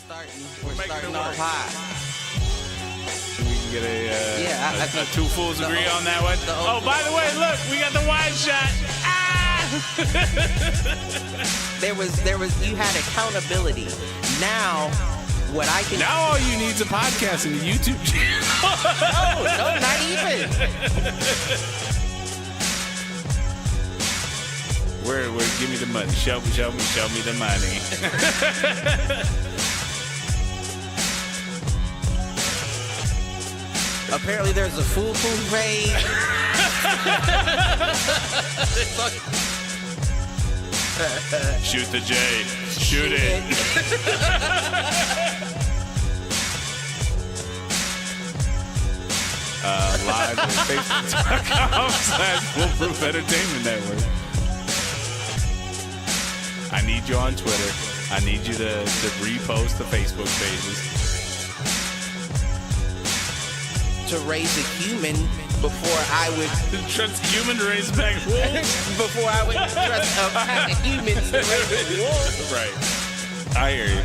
We're starting off high. We can get I think two fools agree on that one. Oh, by the way, look, we got the wide shot. there was you had accountability. Now what I can Now all you need is a podcast and a YouTube channel. no, not even. Where give me the money. Show me the money. Apparently there's a Foolproof page. Shoot the J. Shoot it. Live on Facebook.com/Foolproof Entertainment Network. I need you on Twitter. I need you to repost the Facebook pages. To raise a human before I would Trust a human to raise back wolves. before I would trust a pack of humans to raise a wolf. Right. I hear you.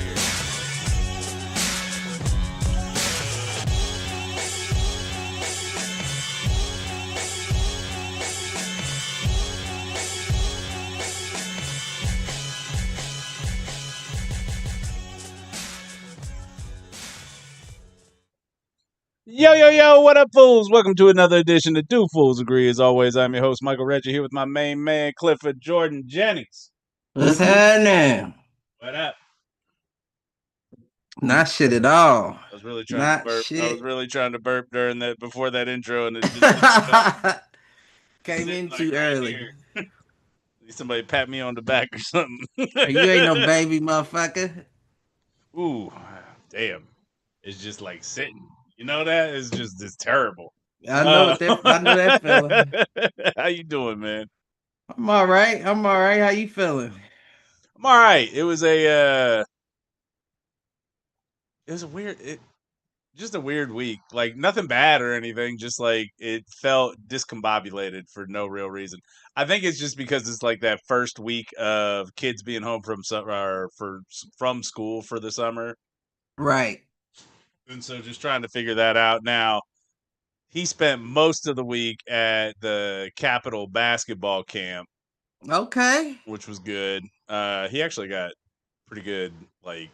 Yo, what up, fools? Welcome to another edition of Do Fools Agree. As always, I'm your host, Michael Reggie, here with my main man, Clifford Jordan Jennings. What's happening? What up? Not shit at all. I was really trying to burp. Shit. I was really trying to burp during that before that intro, and it just Came in too early. Need somebody pat me on the back or something. You ain't no baby, motherfucker. Ooh, damn! It's just like sitting. You know that? It's terrible. I know that feeling. How you doing, man? I'm all right. How you feeling? I'm all right. It was a just a weird week. Like nothing bad or anything. Just like it felt discombobulated for no real reason. I think it's just because it's like that first week of kids being home from school for the summer. Right. And so just trying to figure that out. Now, he spent most of the week at the Capitol basketball camp. Okay. Which was good. He actually got pretty good, like,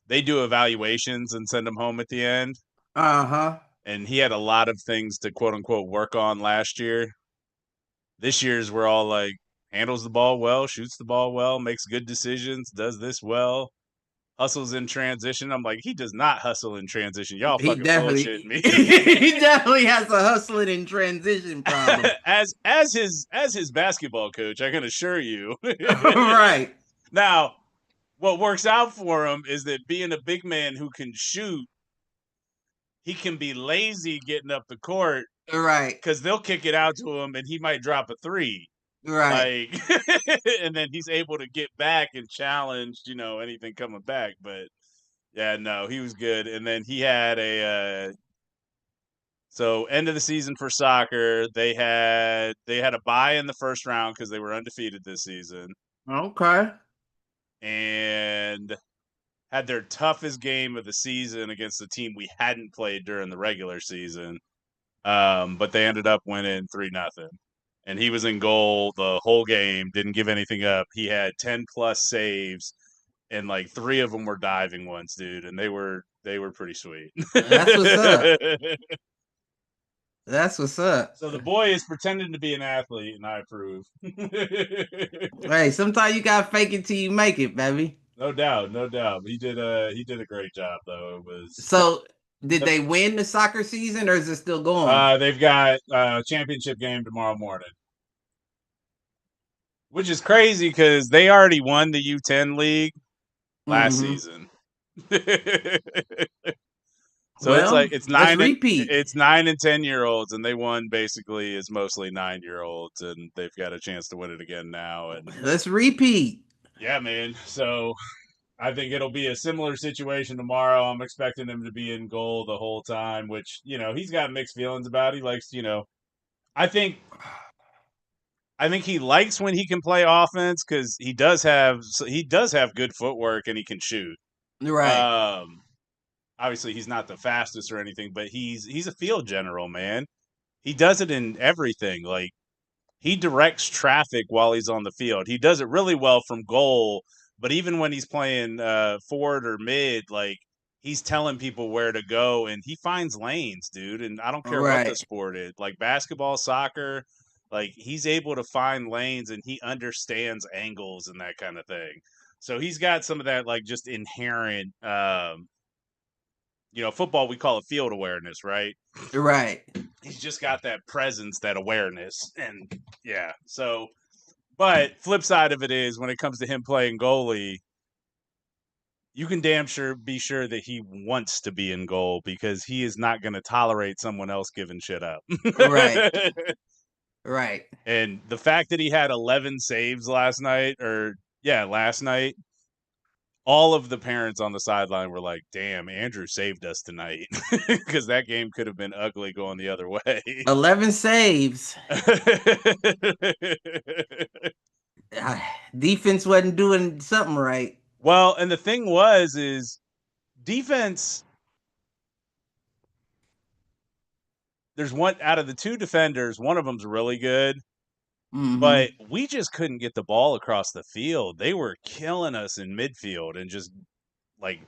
they do evaluations and send him home at the end. Uh-huh. And he had a lot of things to, quote-unquote, work on last year. This year's we're all like, handles the ball well, shoots the ball well, makes good decisions, does this well. Hustles in transition. I'm like, he does not hustle in transition. Y'all fucking bullshitting me. He definitely has a hustling in transition problem. as his basketball coach, I can assure you. Right. Now, what works out for him is that being a big man who can shoot, he can be lazy getting up the court. Right. Because they'll kick it out to him and he might drop a three. Right. Like, and then he's able to get back and challenge, anything coming back. But yeah, no, he was good. And then he had so end of the season for soccer, they had a bye in the first round because they were undefeated this season. Okay. And had their toughest game of the season against the team we hadn't played during the regular season. But they ended up winning 3-0. And he was in goal the whole game, didn't give anything up. He had 10-plus saves, and like 3 of them were diving ones, dude. And they were pretty sweet. That's what's up. That's what's up. So the boy is pretending to be an athlete, and I approve. Hey, sometimes you gotta fake it till you make it, baby. No doubt. He did a great job, though. It was so. Did they win the soccer season, or is it still going? They've got a championship game tomorrow morning, which is crazy because they already won the U10 league last season. So it's 9 repeat. It's 9 and 10-year-olds, and they won basically as mostly 9-year-olds, and they've got a chance to win it again now. And let's repeat. Yeah, man. So I think it'll be a similar situation tomorrow. I'm expecting him to be in goal the whole time, which, he's got mixed feelings about. He likes, I think he likes when he can play offense because he does have good footwork and he can shoot. Right. Obviously he's not the fastest or anything, but he's a field general, man. He does it in everything. Like, he directs traffic while he's on the field. He does it really well from goal, but even when he's playing forward or mid, like, he's telling people where to go, and he finds lanes, dude. And I don't care what the Right. sport is, like basketball, soccer, like, he's able to find lanes and he understands angles and that kind of thing. So he's got some of that, like, just inherent, football, we call it field awareness, right? Right. He's just got that presence, that awareness. And yeah, so, but flip side of it is, when it comes to him playing goalie, you can damn sure be sure that he wants to be in goal, because he is not going to tolerate someone else giving shit up. Right. Right. And the fact that he had 11 saves last night, all of the parents on the sideline were like, damn, Andrew saved us tonight, because that game could have been ugly going the other way. 11 saves. Defense wasn't doing something right. Well, and the thing is defense. There's one out of the two defenders, one of them's really good, but we just couldn't get the ball across the field. They were killing us in midfield and just, like,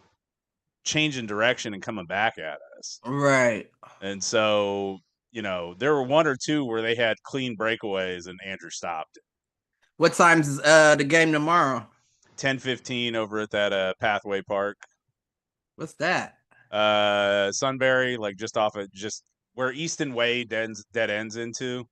changing direction and coming back at us. Right. And so, there were one or two where they had clean breakaways and Andrew stopped it. What time's the game tomorrow? 10:15 over at that Pathway Park. What's that? Sunbury, like, just off of just where Easton Way dead ends into.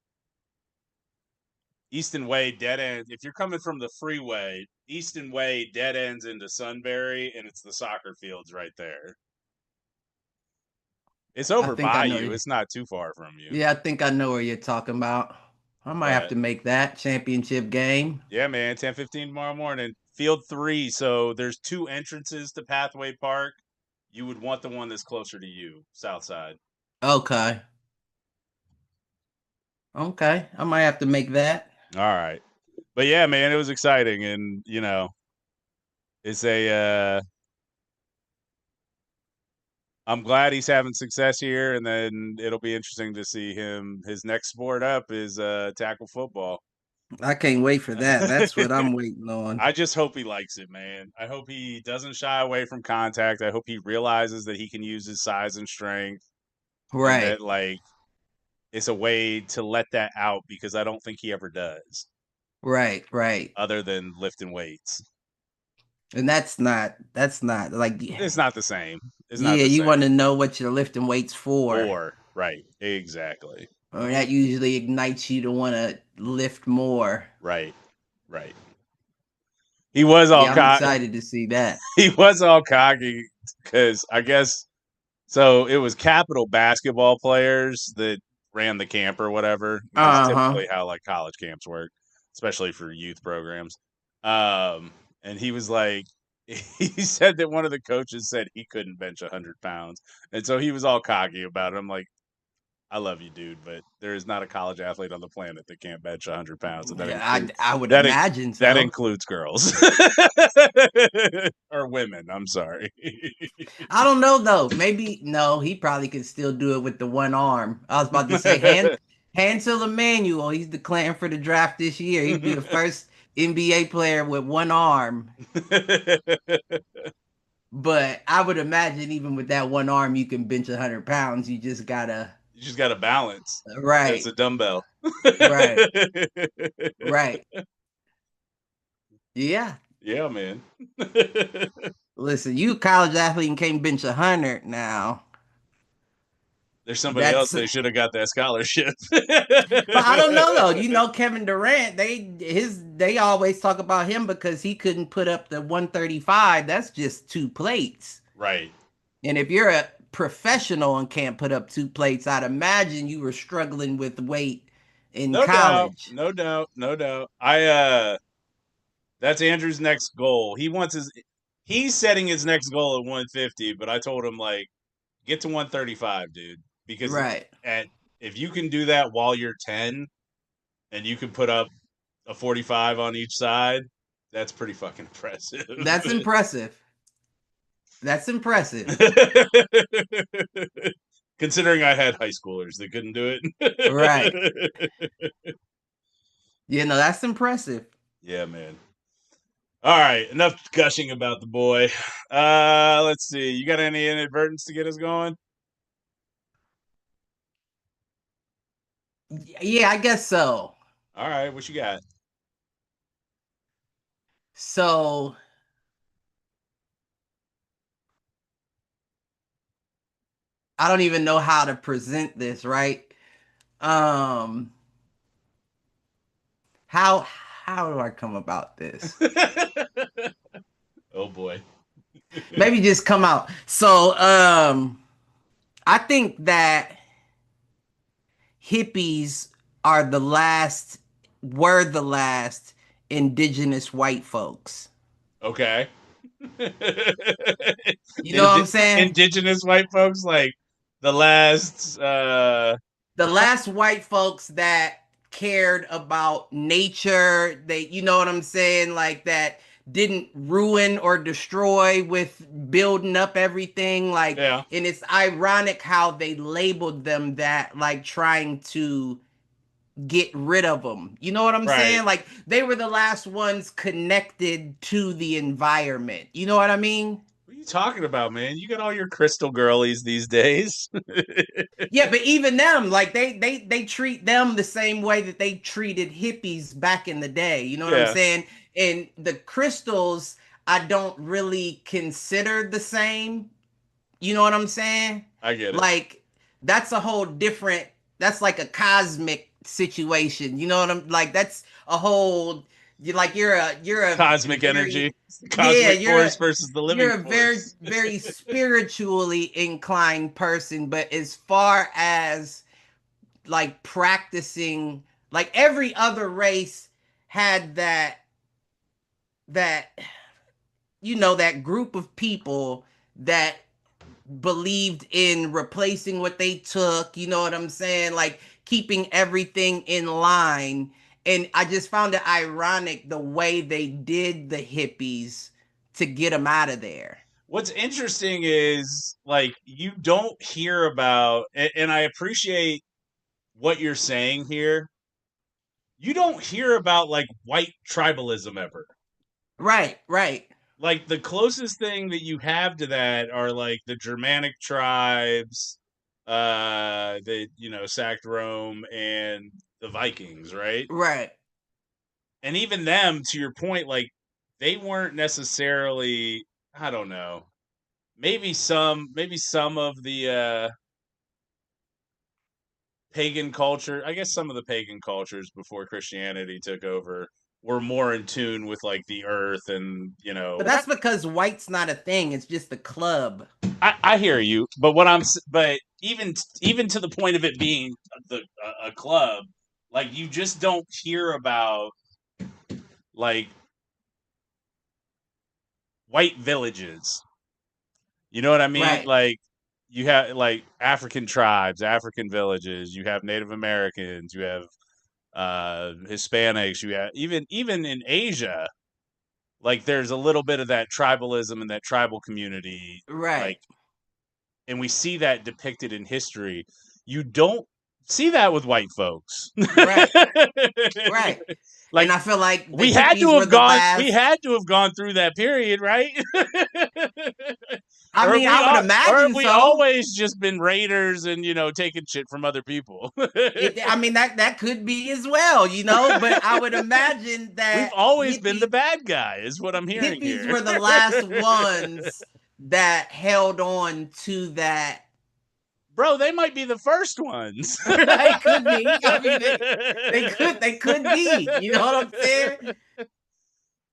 Easton Way dead end. If you're coming from the freeway, Easton Way dead ends into Sunbury, and it's the soccer fields right there. It's over by you. It's not too far from you. Yeah, I think I know where you're talking about. I might have to make that championship game. Yeah, man, 10:15 tomorrow morning. Field 3. So there's 2 entrances to Pathway Park. You would want the one that's closer to you, south side. Okay. Okay, I might have to make that. All right. But yeah, man, it was exciting, and it's I'm glad he's having success here, and then it'll be interesting to see his next sport up is tackle football. I can't wait for that. That's what I'm waiting on. I just hope he likes it, man. I hope he doesn't shy away from contact. I hope he realizes that he can use his size and strength. Right. And that, like, it's a way to let that out, because I don't think he ever does. Right. Other than lifting weights. And that's not like, it's not the same. You want to know what you're lifting weights for. Right. Exactly. Or that usually ignites you to want to lift more. Right. He was all I'm excited to see that. He was all cocky because I guess so. It was Capital basketball players that ran the camp or whatever. That's typically how, like, college camps work, especially for youth programs. And he was like, he said that one of the coaches said he couldn't bench 100 pounds. And so he was all cocky about it. I'm like, I love you, dude, but there is not a college athlete on the planet that can't bench 100 pounds. And I would imagine so. That includes girls. Or women, I'm sorry. I don't know, though. Maybe, no, he probably could still do it with the one arm. I was about to say, Hansel Emmanuel, he's declaring for the draft this year. He'd be the first NBA player with one arm. But I would imagine even with that one arm, you can bench 100 pounds. You just gotta balance. Right. It's a dumbbell. Right. Yeah. Yeah, man. Listen, you college athlete and can't bench 100 now. There's somebody else they should have got that scholarship. But I don't know, though. Kevin Durant, they always talk about him because he couldn't put up the 135. That's just 2 plates. Right. And if you're a professional and can't put up 2 plates, I'd imagine you were struggling with weight in college. No doubt. That's Andrew's next goal. He's setting his next goal at 150, but I told him, like, get to 135, dude. Because if you can do that while you're 10 and you can put up a 45 on each side, that's pretty fucking impressive. That's impressive. That's impressive. Considering I had high schoolers that couldn't do it. Right. That's impressive. Yeah, man. All right, enough gushing about the boy. Let's see. You got any inadvertence to get us going? Yeah, I guess so. All right, what you got? So I don't even know how to present this, right? Um how do I come about this? Oh boy. Maybe just come out. So I think that hippies were the last indigenous white folks. Okay. You know what I'm saying? Indigenous white folks, like the last The last white folks that cared about nature, you know what I'm saying? Like that didn't ruin or destroy with building up everything. Like, yeah. and it's ironic how they labeled them that, like trying to get rid of them. You know what I'm Right. saying? Like they were the last ones connected to the environment. You know what I mean? What are you talking about, man? You got all your crystal girlies these days. Yeah, but even them, like they treat them the same way that they treated hippies back in the day. You know what I'm Yeah, saying? And the crystals, I don't really consider the same. You know what I'm saying? I get it. Like that's a whole different. That's like a cosmic situation. You know what I'm like? That's a whole. You're a Cosmic energy, very yeah cosmic force versus the living you're a very force. very spiritually inclined person, but as far as like practicing, like every other race had that that group of people that believed in replacing what they took, you know what I'm saying? Like keeping everything in line. And I just found it ironic the way they did the hippies to get them out of there. What's interesting is like you don't hear about, and I appreciate what you're saying here. You don't hear about like white tribalism ever. Right, right, Like the closest thing that you have to that are like the Germanic tribes, they sacked Rome, and the Vikings, right? right. And even them, to your point, like they weren't necessarily, I don't know, maybe some of the pagan culture, I guess some of the pagan cultures before Christianity took over were more in tune with like the earth and But that's because white's not a thing, it's just a club. I hear you, but but even to the point of it being a club, like you just don't hear about like white villages. You know what I mean? Right, Like you have like African tribes, African villages. You have Native Americans. You have Hispanics. You have even in Asia, like there's a little bit of that tribalism and that tribal community, right, like, and we see that depicted in history. You don't see that with white folks. right, right. And Like I feel like the we had to hippies were have the gone we last. had to have gone through that period, right? I mean, I would Or have imagine we so. always just been raiders and taking shit from other people? I mean that could be as well. But I would imagine We've that always been the bad guy, is what I'm hearing hippies here. were the last ones that held on to that. Bro, they might be the first ones. It could be. I mean, they could be. You know what I'm saying?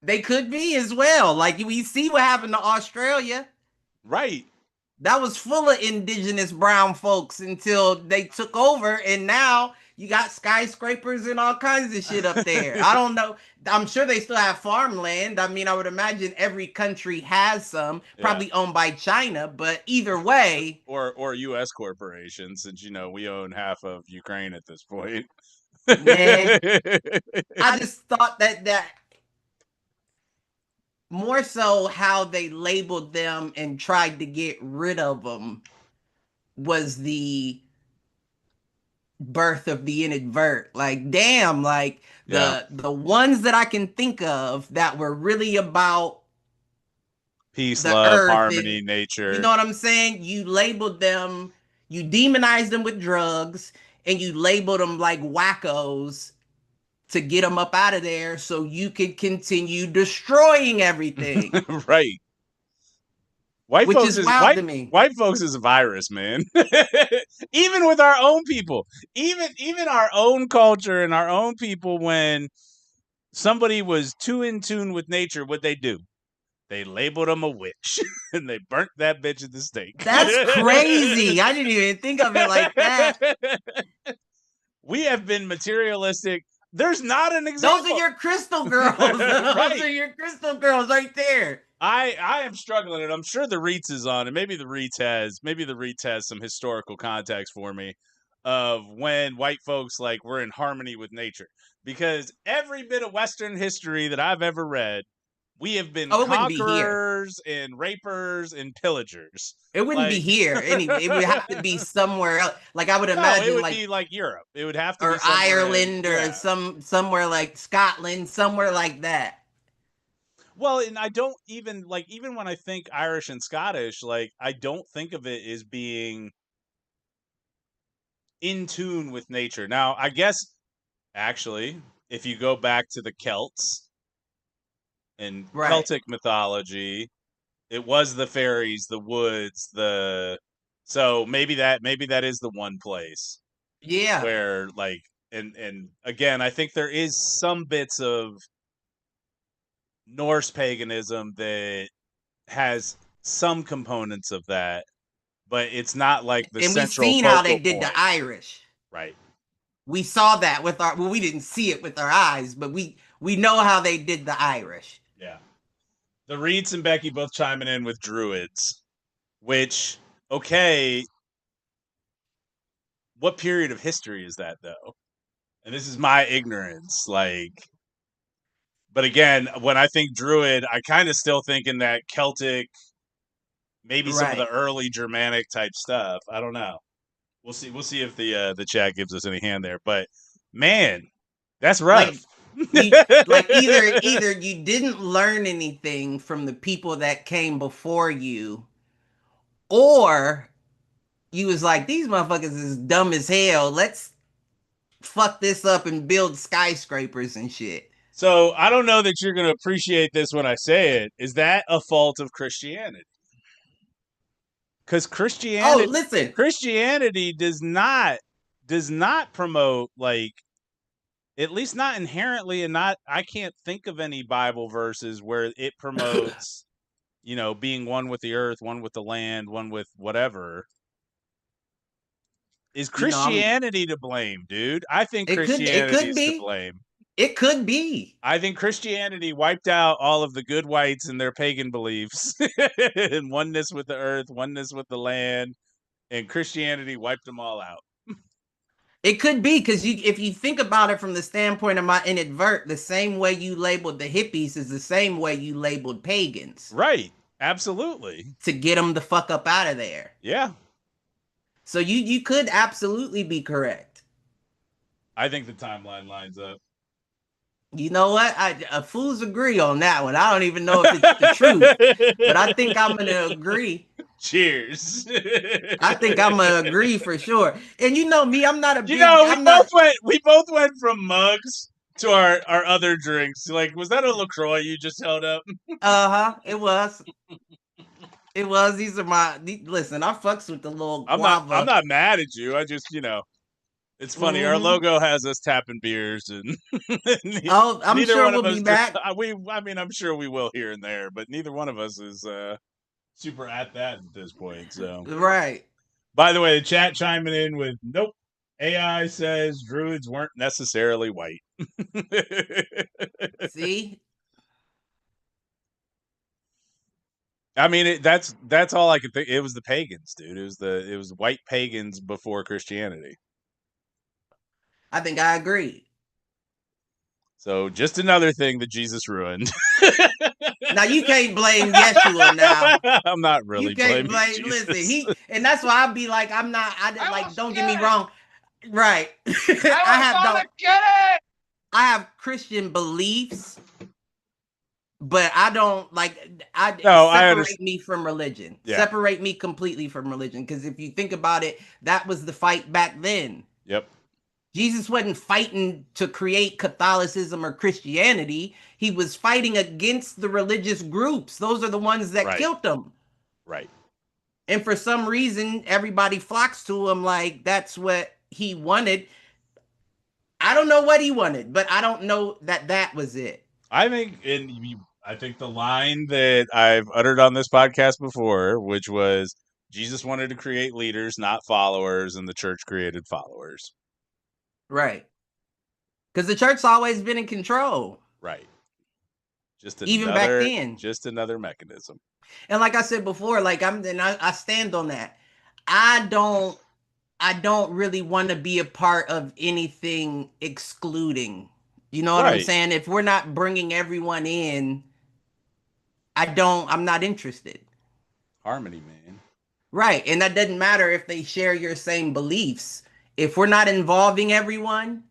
They could be as well. Like we see what happened to Australia. Right. That was full of indigenous brown folks until they took over, and now you got skyscrapers and all kinds of shit up there. I don't know. I'm sure they still have farmland. I mean, I would imagine every country has some, Yeah. probably owned by China, but either way. Or US corporations, since we own half of Ukraine at this point. Nah, I just thought that more so how they labeled them and tried to get rid of them was the birth of the inadvert. Like, damn, like Yeah. the ones that I can think of that were really about Peace, the love, earth harmony, and you nature. know what I'm saying? You labeled them, you demonized them with drugs, and you labeled them like wackos to get them up out of there so you could continue destroying everything, Right. White which folks is is wild to me. white folks is a virus, man. Even with our own people, even our own culture and our own people, when somebody was too in tune with nature, what they do? They labeled them a witch and they burnt that bitch at the stake. That's crazy. I didn't even think of it like that. We have been materialistic. There's not an Those are example. your crystal girls. Those Right. are your crystal girls right there. I am struggling, and I'm sure the Reeds is on, and maybe the Reeds has some historical context for me of when white folks like were in harmony with nature. Because every bit of Western history that I've ever read, we have been Oh, it wouldn't be here. conquerors and rapers and pillagers. It wouldn't be Like here anyway. It would have to be somewhere else. Like I would no, it imagine, would like be like Europe. It would have to be or somewhere in Ireland or yeah. somewhere like Scotland, somewhere like that. Well, and I don't even when I think Irish and Scottish, like I don't think of it as being in tune with nature. Now, I guess actually, if you go back to the Celts and Right. Celtic mythology, it was the fairies, the woods, the so maybe that is the one place Yeah. where like and again, I think there is some bits of Norse paganism that has some components of that, but it's not like the And we central seen how they focal did the point. Irish. Right. We saw that with our well, we didn't see it with our eyes, but we know how they did the Irish. Yeah. The Reeds and Becky both chiming in with druids, which, okay, what period of history is that, though? And this is my ignorance. Like, but again, when I think druid, I kind of still think in that Celtic, maybe some of the Right. early Germanic type stuff. I don't know. We'll see. We'll see if the chat gives us any hand there. But man, that's rough. Like you like either you didn't learn anything from the people that came before you, or you was like, these motherfuckers is dumb as hell. Let's fuck this up and build skyscrapers and shit. So I don't know that you're going to appreciate this when I say it. Is that a fault of Christianity? Because Oh, Christianity listen. Christianity does not promote, like, at least not inherently, and not I can't think of any Bible verses where it promotes being one with the earth, one with the land, one with whatever. Is You know, I'm Christianity to blame, dude? I think it Christianity could is to be. blame. It could be. I think Christianity wiped out all of the good whites and their pagan beliefs and oneness with the earth, oneness with the land, and Christianity wiped them all out. It could be because if you think about it from the standpoint of my inadvert, the same way you labeled the hippies is the same way you labeled pagans Right. Absolutely. to get them the fuck up out of there. Yeah. So you could absolutely be correct. I think the timeline lines up. You know what? Fools agree on that one. I don't even know if it's the truth, but I think I'm gonna agree. Cheers. I think I'm gonna agree for sure. And you know me, I'm not a You big. know, I'm not. we both went from mugs to our other drinks. Like, was that a LaCroix you just held up? It was. It was. These are my. Listen, I fucks with the little I'm guava. not mad at you. I just, it's funny. Our Hmm. logo has us tapping beers, and Oh, I'm neither sure one we'll of us. be back. I mean, I'm sure we will here and there, but neither one of us is super at that at this point. So, Right. by the way, the chat chiming in with nope. AI says druids weren't necessarily white. See? I mean, that's all I could think. It was the pagans, dude. It was white pagans before Christianity. I think I agree. So just another thing that Jesus ruined. Now you can't blame Yeshua now. I'm not really You can't blaming blame. Jesus. Listen, and that's why I'd be like, I'm not. I didn't like. Don't get me it. wrong. Right. I was gonna get it. I have Christian beliefs, but I don't like. No, I Separate me from religion. Yeah. Separate me completely from religion. Because if you think about it, that was the fight back then. Yep. Jesus wasn't fighting to create Catholicism or Christianity. He was fighting against the religious groups. Those are the ones that Right. killed him. Right. And for some reason, everybody flocks to him like that's what he wanted. I don't know what he wanted, but I don't know that was it. I think, I think the line that I've uttered on this podcast before, which was Jesus wanted to create leaders, not followers, and the church created followers. Right. Because the church's always been in control. Right. Just even back then. Just another mechanism. And like I said before, like I stand on that. I don't really want to be a part of anything excluding. You know what I'm saying? If we're not bringing everyone in, I'm not interested. Harmony, man. Right. And that doesn't matter if they share your same beliefs. If we're not involving everyone,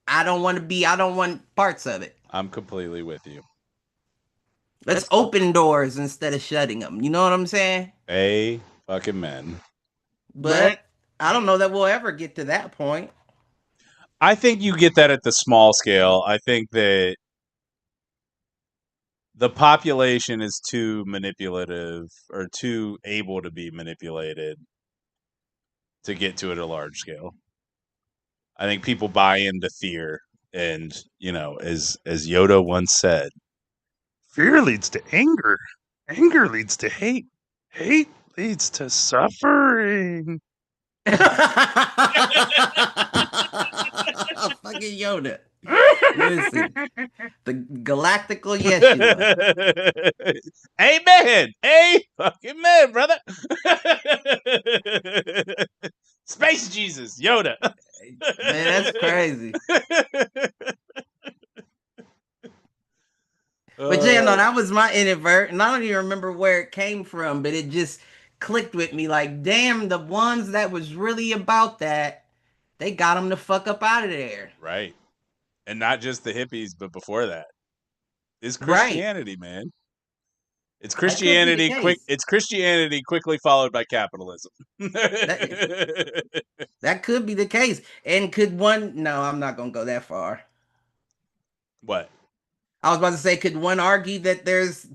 I don't want parts of it. I'm completely with you. Let's open doors instead of shutting them. You know what I'm saying? Fucking men. But I don't know that we'll ever get to that point. I think you get that at the small scale. I think that the population is too manipulative or too able to be manipulated to get to it at a large scale. I think people buy into fear, and as Yoda once said, fear leads to anger. Anger leads to hate. Hate leads to suffering. Fucking Yoda. Listen, the galactical Yeshua. Amen. Fucking man, brother. Space Jesus, Yoda. Man, that's crazy. But yeah, no, that was my introvert, and I don't even remember where it came from, but it just clicked with me. Like, damn, the ones that was really about that, they got them the fuck up out of there. Right. And not just the hippies, but before that. It's Christianity, man. It's Christianity It's Christianity quickly followed by capitalism. That could be the case. And could one no, I'm not gonna go that far. What? I was about to say, could one argue that there's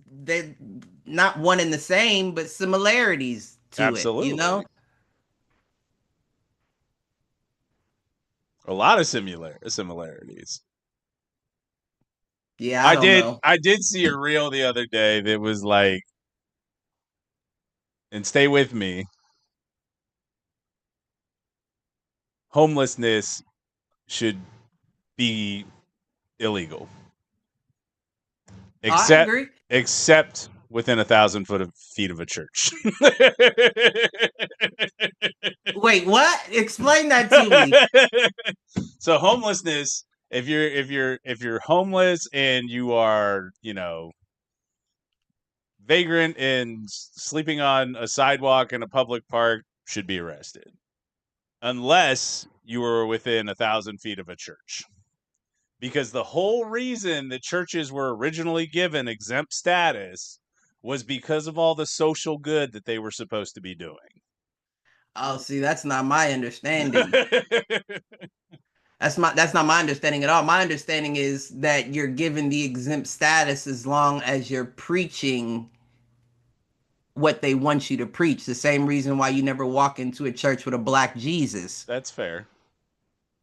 not one and the same, but similarities to Absolutely. it, you know? A lot of similarities. Yeah, I don't know. I did see a reel the other day that was like, and stay with me, homelessness should be illegal. Except within 1,000 feet of a church. Wait, what? Explain that to me. So homelessness, if you're homeless and you are, vagrant and sleeping on a sidewalk in a public park, should be arrested. Unless you were within 1,000 feet of a church. Because the whole reason that churches were originally given exempt status was because of all the social good that they were supposed to be doing. Oh, see, that's not my understanding. That's not my understanding at all. My understanding is that you're given the exempt status as long as you're preaching what they want you to preach. The same reason why you never walk into a church with a black Jesus. That's fair.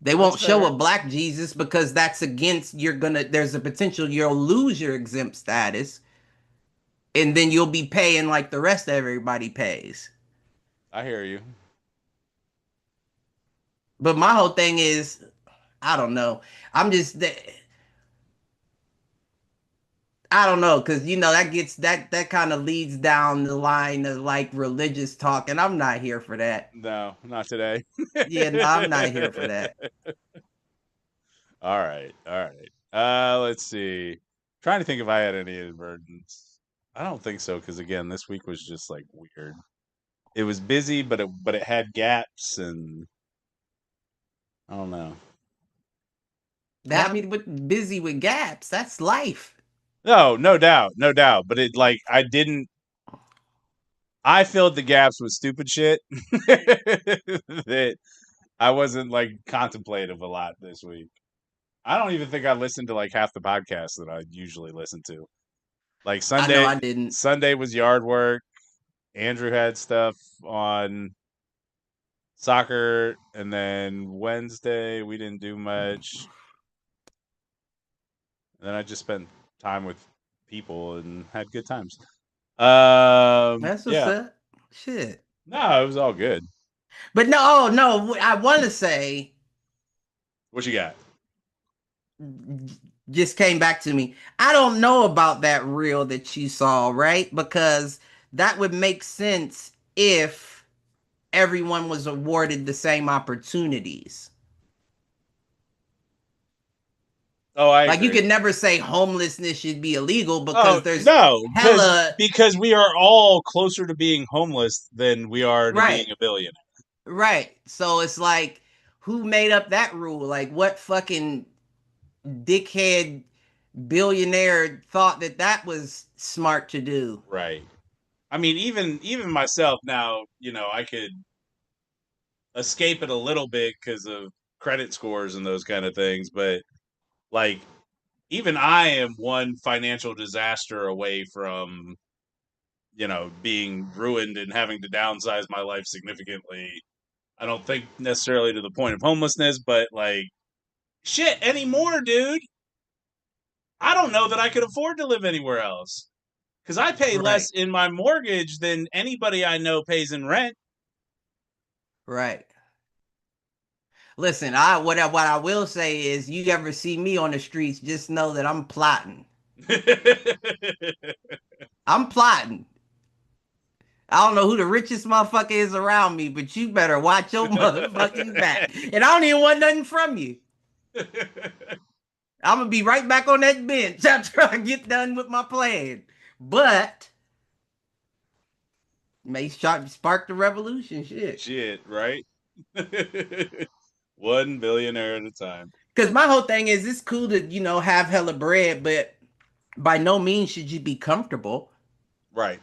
They won't show a black Jesus because that's against, there's a potential you'll lose your exempt status, and then you'll be paying like the rest of everybody pays. I hear you. But my whole thing is, I don't know. I don't know, because that kind of leads down the line of like religious talk, and I'm not here for that. No, not today. Yeah, no, I'm not here for that. All right. Let's see. Trying to think if I had any inadvertence. I don't think so because again, this week was just like weird. It was busy, but it had gaps, and I don't know. That I mean, with busy with gaps, that's life. No doubt, no doubt. But it like I filled the gaps with stupid shit that I wasn't like contemplative a lot this week. I don't even think I listened to like half the podcasts that I usually listen to. Like I know I didn't. Sunday was yard work. Andrew had stuff on soccer, and then Wednesday we didn't do much. And then I just spent time with people and had good times. That's what's Yeah. up. Shit. No, it was all good. But no, I want to say. What you got? Just came back to me. I don't know about that reel that you saw, right? Because that would make sense if everyone was awarded the same opportunities. Oh, I like agree. you could never say homelessness should be illegal because there's because we are all closer to being homeless than we are to being a billionaire. Right. So it's like, who made up that rule? Like, what fucking dickhead billionaire thought that was smart to do? Right. I mean, even myself now, I could escape it a little bit because of credit scores and those kind of things, but like even I am one financial disaster away from being ruined and having to downsize my life significantly. I don't think necessarily to the point of homelessness, but like shit anymore, dude. I don't know that I could afford to live anywhere else because I pay less in my mortgage than anybody I know pays in rent. Right. Listen, what I will say is, you ever see me on the streets, just know that I'm plotting. I'm plotting. I don't know who the richest motherfucker is around me, but you better watch your motherfucking back. And I don't even want nothing from you. I'm gonna be right back on that bench after I get done with my plan. But may spark the revolution. Shit, right? 1 billionaire at a time. Because my whole thing is, it's cool to, have hella bread, but by no means should you be comfortable. Right.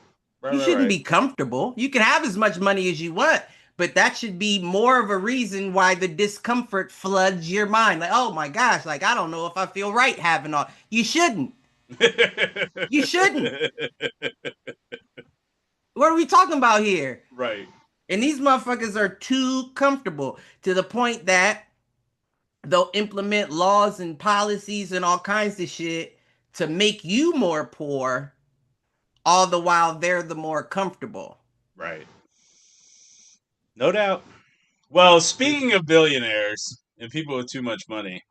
You shouldn't be comfortable. You can have as much money as you want, but that should be more of a reason why the discomfort floods your mind. Like, oh my gosh, like, I don't know if I feel right having all. You shouldn't. You shouldn't. What are we talking about here? Right. And these motherfuckers are too comfortable to the point that they'll implement laws and policies and all kinds of shit to make you more poor, all the while they're the more comfortable. Right. No doubt. Well, speaking of billionaires and people with too much money,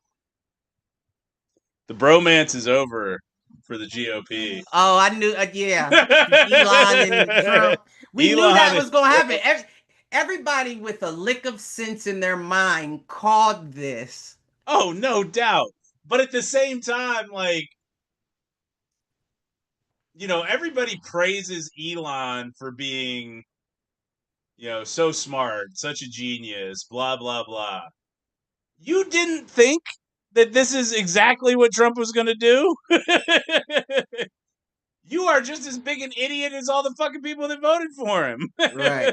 the bromance is over for the GOP. Oh, I knew. Yeah, Elon and Trump. We knew that was going to happen. Everybody with a lick of sense in their mind called this. Oh, no doubt. But at the same time, like, everybody praises Elon for being, so smart, such a genius, blah, blah, blah. You didn't think that this is exactly what Trump was going to do? You are just as big an idiot as all the fucking people that voted for him. Right.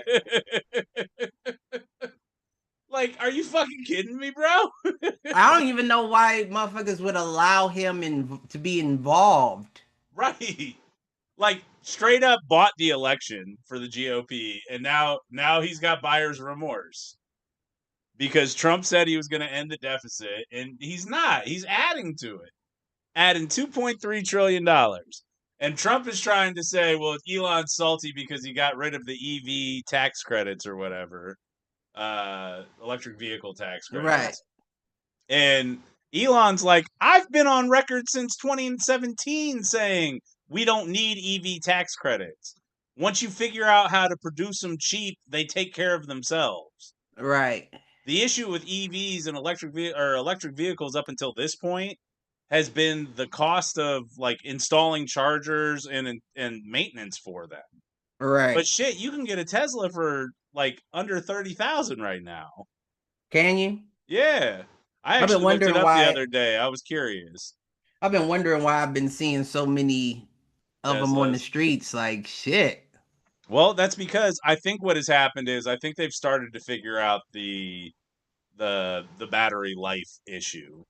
Like, are you fucking kidding me, bro? I don't even know why motherfuckers would allow him to be involved. Right. Like, straight up bought the election for the GOP, and now he's got buyer's remorse. Because Trump said he was going to end the deficit, and he's not. He's adding to it. Adding $2.3 trillion. And Trump is trying to say, well, Elon's salty because he got rid of the EV tax credits or whatever. Electric vehicle tax credits. Right. And Elon's like, I've been on record since 2017 saying we don't need EV tax credits. Once you figure out how to produce them cheap, they take care of themselves. Right. The issue with EVs and electric vehicles up until this point has been the cost of like installing chargers and maintenance for them. Right. But shit, you can get a Tesla for like under 30,000 right now. Can you? Yeah. I I've been actually looked it wondering up the why. other day. I was curious. I've been wondering why I've been seeing so many of them on the Teslas. streets. Like shit. Well, that's because I think what has happened is I think they've started to figure out the battery life issue.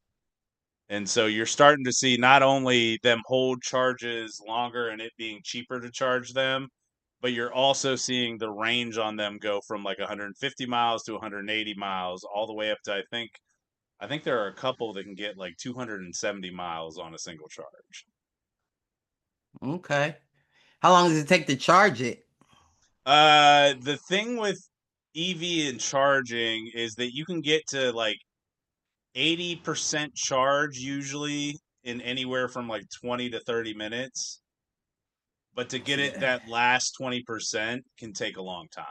And so you're starting to see not only them hold charges longer and it being cheaper to charge them, but you're also seeing the range on them go from like 150 miles to 180 miles all the way up to I think there are a couple that can get like 270 miles on a single charge. Okay. How long does it take to charge it? The thing with EV and charging is that you can get to like 80% charge usually in anywhere from like 20 to 30 minutes. But to get it that last 20% can take a long time.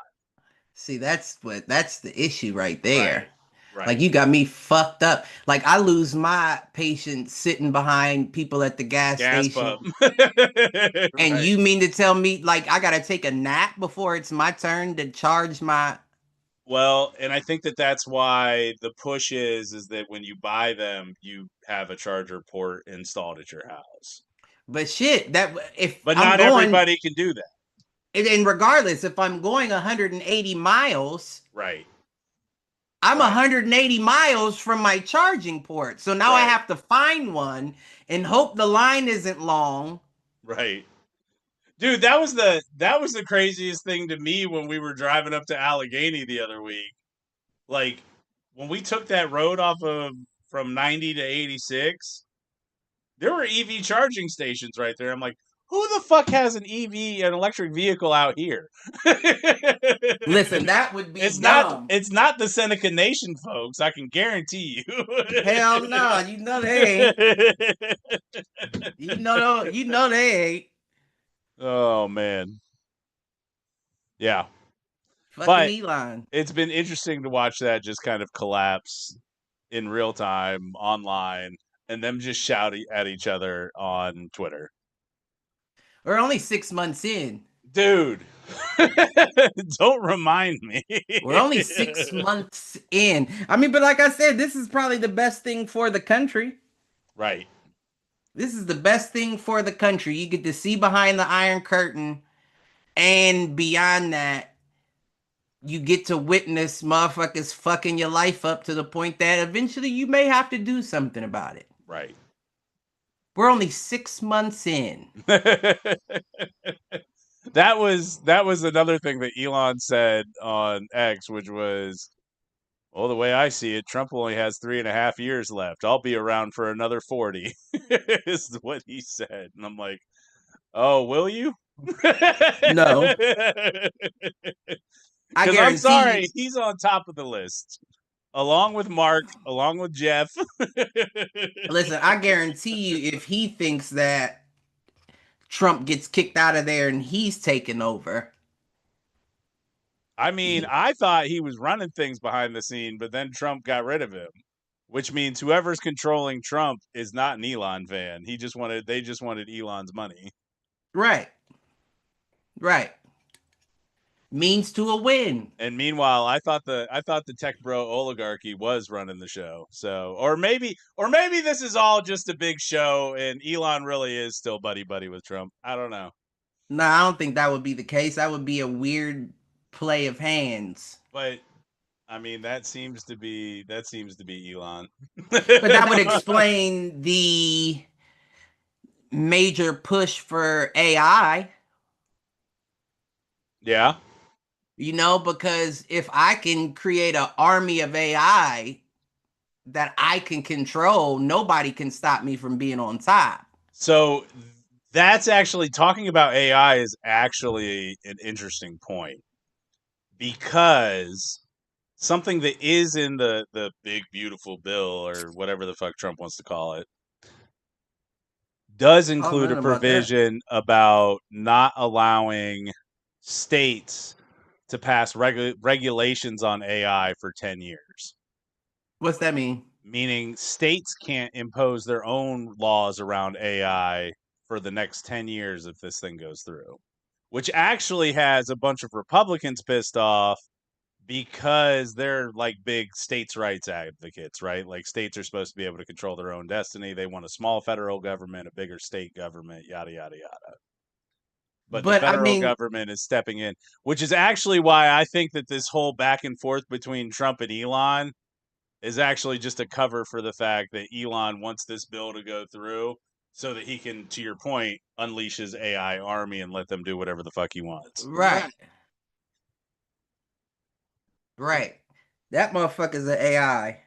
See, that's the issue right there. Right. Like you got me fucked up. Like I lose my patience sitting behind people at the gas station. pump. And Right. you mean to tell me like I gotta take a nap before it's my turn to charge my? Well, and I think that that's why the push is that when you buy them, you have a charger port installed at your house. But shit, that if But I'm not going, everybody can do that. and regardless, if I'm going 180 miles, Right. I'm Right. 180 miles from my charging port. So now I Right. have to find one and hope the line isn't long. Right. Dude, that was the craziest thing to me when we were driving up to Allegheny the other week. Like when we took that road off of from 90 to 86, there were EV charging stations right there. I'm like, who the fuck has an electric vehicle out here? Listen, that would be It's dumb. it's not the Seneca Nation, folks. I can guarantee you. Hell no, you know they ain't. You know they ain't. Oh man. Yeah. Fucking But Elon. it's been interesting to watch that just kind of collapse in real time online and them just shouting at each other on Twitter. We're only 6 months in. Dude, don't remind me. We're only 6 months in. I mean, but like I said, this is probably the best thing for the country. Right. This is the best thing for the country. You get to see behind the Iron Curtain, and beyond that, you get to witness motherfuckers fucking your life up to the point that eventually you may have to do something about it. Right. We're only 6 months in. That was another thing that Elon said on X, which was, well, the way I see it, Trump only has 3.5 years left. I'll be around for another 40, is what he said. And I'm like, oh, will you? No. Because I'm sorry, he's on top of the list. Along with Mark, along with Jeff. Listen, I guarantee you, if he thinks that Trump gets kicked out of there and he's taken over. I mean, I thought he was running things behind the scene, but then Trump got rid of him, which means whoever's controlling Trump is not an Elon fan. They just wanted Elon's money. Right. Right. Means to a win. And meanwhile, I thought the tech bro oligarchy was running the show. So, or maybe this is all just a big show and Elon really is still buddy with Trump. I don't know. No, I don't think that would be the case. That would be a weird play of hands. But I mean, that seems to be Elon. But that would explain the major push for AI. Yeah. You know, because if I can create an army of AI that I can control, nobody can stop me from being on top. So that's actually, talking about AI is actually an interesting point, because something that is in the big beautiful bill, or whatever the fuck Trump wants to call it, does include a provision about not allowing states to pass regulations on AI for 10 years. What's that mean? meaning states can't impose their own laws around AI for the next 10 years if this thing goes through, which actually has a bunch of Republicans pissed off because they're like big states' rights advocates, right? Like states are supposed to be able to control their own destiny. They want a small federal government, a bigger state government, yada, yada, yada. But the federal government is stepping in, which is actually why I think that this whole back and forth between Trump and Elon is actually just a cover for the fact that Elon wants this bill to go through so that he can, to your point, unleash his AI army and let them do whatever the fuck he wants. Right. That motherfucker's an AI.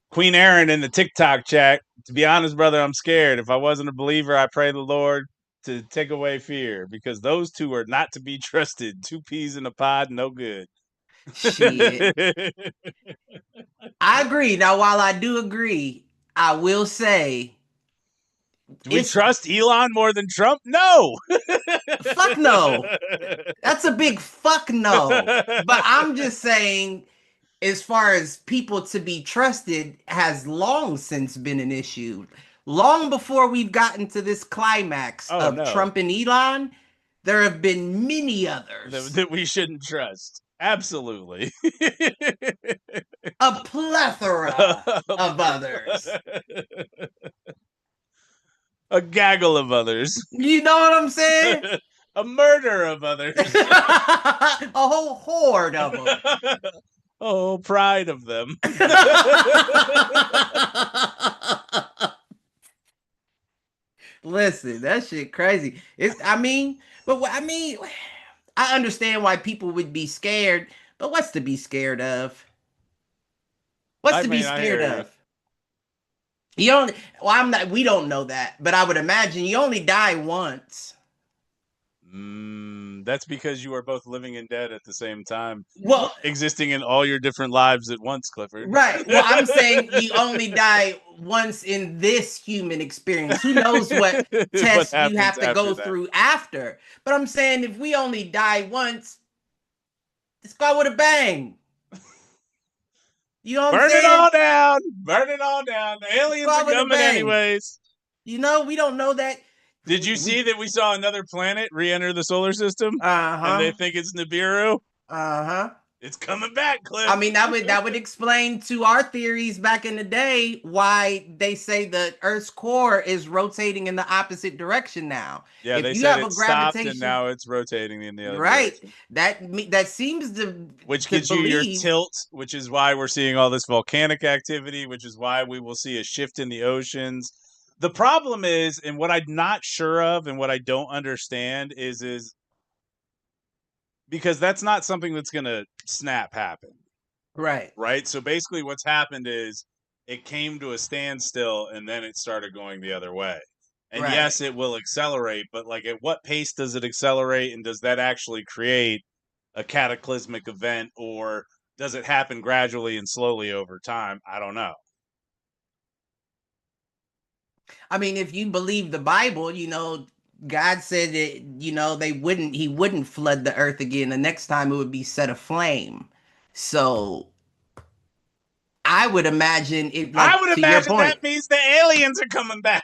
Queen Aaron in the TikTok chat. To be honest, brother, I'm scared. If I wasn't a believer, I pray the Lord to take away fear, because those two are not to be trusted. 2 peas in a pod, no good. Shit. I agree. Now, while I do agree, I will say, do we trust Elon more than Trump? No. Fuck no. That's a big fuck no. But I'm just saying, as far as people to be trusted has long since been an issue. Long before we've gotten to this climax of Trump and Elon, there have been many others that we shouldn't trust. Absolutely. A plethora of others. A gaggle of others. You know what I'm saying? A murder of others. A whole horde of them. Oh, pride of them. Listen, that shit crazy. I understand why people would be scared, but what's to be scared of? What's to be scared of? We don't know that, but I would imagine you only die once. That's because you are both living and dead at the same time. Well, existing in all your different lives at once, Clifford. Right. Well, I'm saying you only die once in this human experience. Who knows what tests you have to go through after? But I'm saying if we only die once, let's go with a bang. You know what I'm saying? Burn it all down. Burn it all down. The aliens are coming anyways. You know, we don't know that. Did you see that we saw another planet re-enter the solar system? And they think it's Nibiru? It's coming back, Cliff. I mean, that would explain to our theories back in the day why they say the Earth's core is rotating in the opposite direction now. Yeah, if they said it stopped and now it's rotating in the other direction. That seems to which gives you your tilt, which is why we're seeing all this volcanic activity, which is why we will see a shift in the oceans. The problem is, and what I'm not sure of and what I don't understand is because that's not something that's going to snap happen. Right. Right? So basically what's happened is it came to a standstill and then it started going the other way. And yes, it will accelerate, but like at what pace does it accelerate, and does that actually create a cataclysmic event, or does it happen gradually and slowly over time? I don't know. I mean, if you believe the Bible, you know, God said that, you know, he wouldn't flood the earth again. The next time it would be set aflame. So I would imagine it. Like, I would imagine that means the aliens are coming back.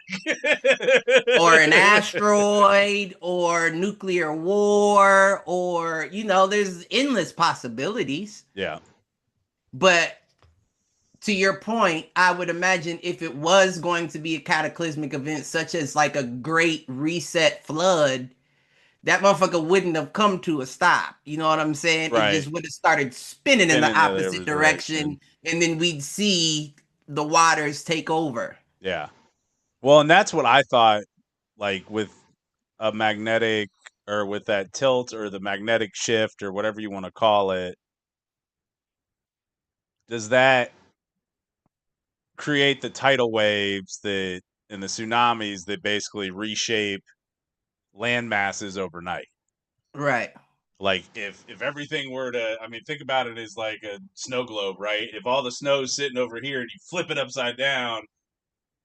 Or an asteroid, or nuclear war, or, you know, there's endless possibilities. Yeah. But to your point, I would imagine if it was going to be a cataclysmic event, such as like a great reset flood, that motherfucker wouldn't have come to a stop. You know what I'm saying? Right. It just would have started spinning in the opposite direction, and then we'd see the waters take over. Yeah. Well, and that's what I thought, like with a magnetic, or with that tilt, or the magnetic shift, or whatever you want to call it. Does that create the tidal waves and the tsunamis that basically reshape land masses overnight? Right. Like if everything were to, I mean, think about it as like a snow globe, right? If all the snow's sitting over here and you flip it upside down,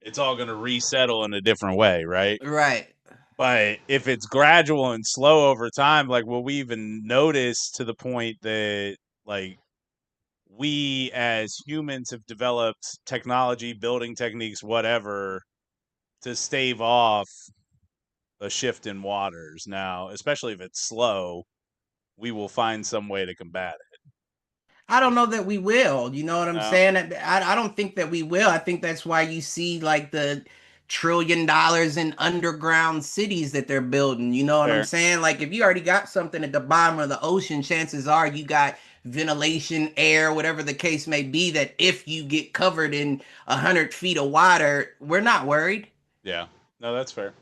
it's all going to resettle in a different way, right? Right. But if it's gradual and slow over time, like will we even notice to the point that like we as humans have developed technology, building techniques, whatever, to stave off a shift in waters. Now, especially if it's slow, we will find some way to combat it. I don't know that we will. You know what I'm No. saying? I don't think that we will. I think that's why you see like the $1 trillion in underground cities that they're building. You know what I'm Fair. saying? Like if you already got something at the bottom of the ocean, chances are you got ventilation, air, whatever the case may be, that if you get covered in 100 feet of water, we're not worried. Yeah. No, that's fair.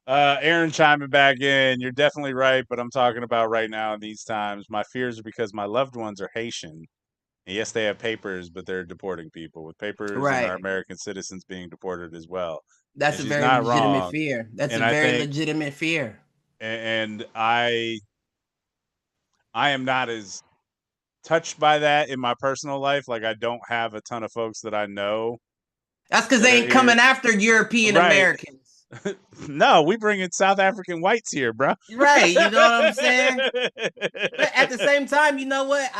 Aaron chiming back in. You're definitely right, but I'm talking about right now in these times. My fears are because my loved ones are Haitian. And yes, they have papers, but they're deporting people with papers, and our Right. American citizens being deported as well. That's And a she's very not legitimate wrong. fear. That's a And I very think, legitimate fear. and I am not as touched by that in my personal life. Like I don't have a ton of folks that I know That's because that they are ain't here. coming after European Right. Americans. No, we bring in South African whites here, bro. Right. You know what I'm saying? But at the same time, you know what?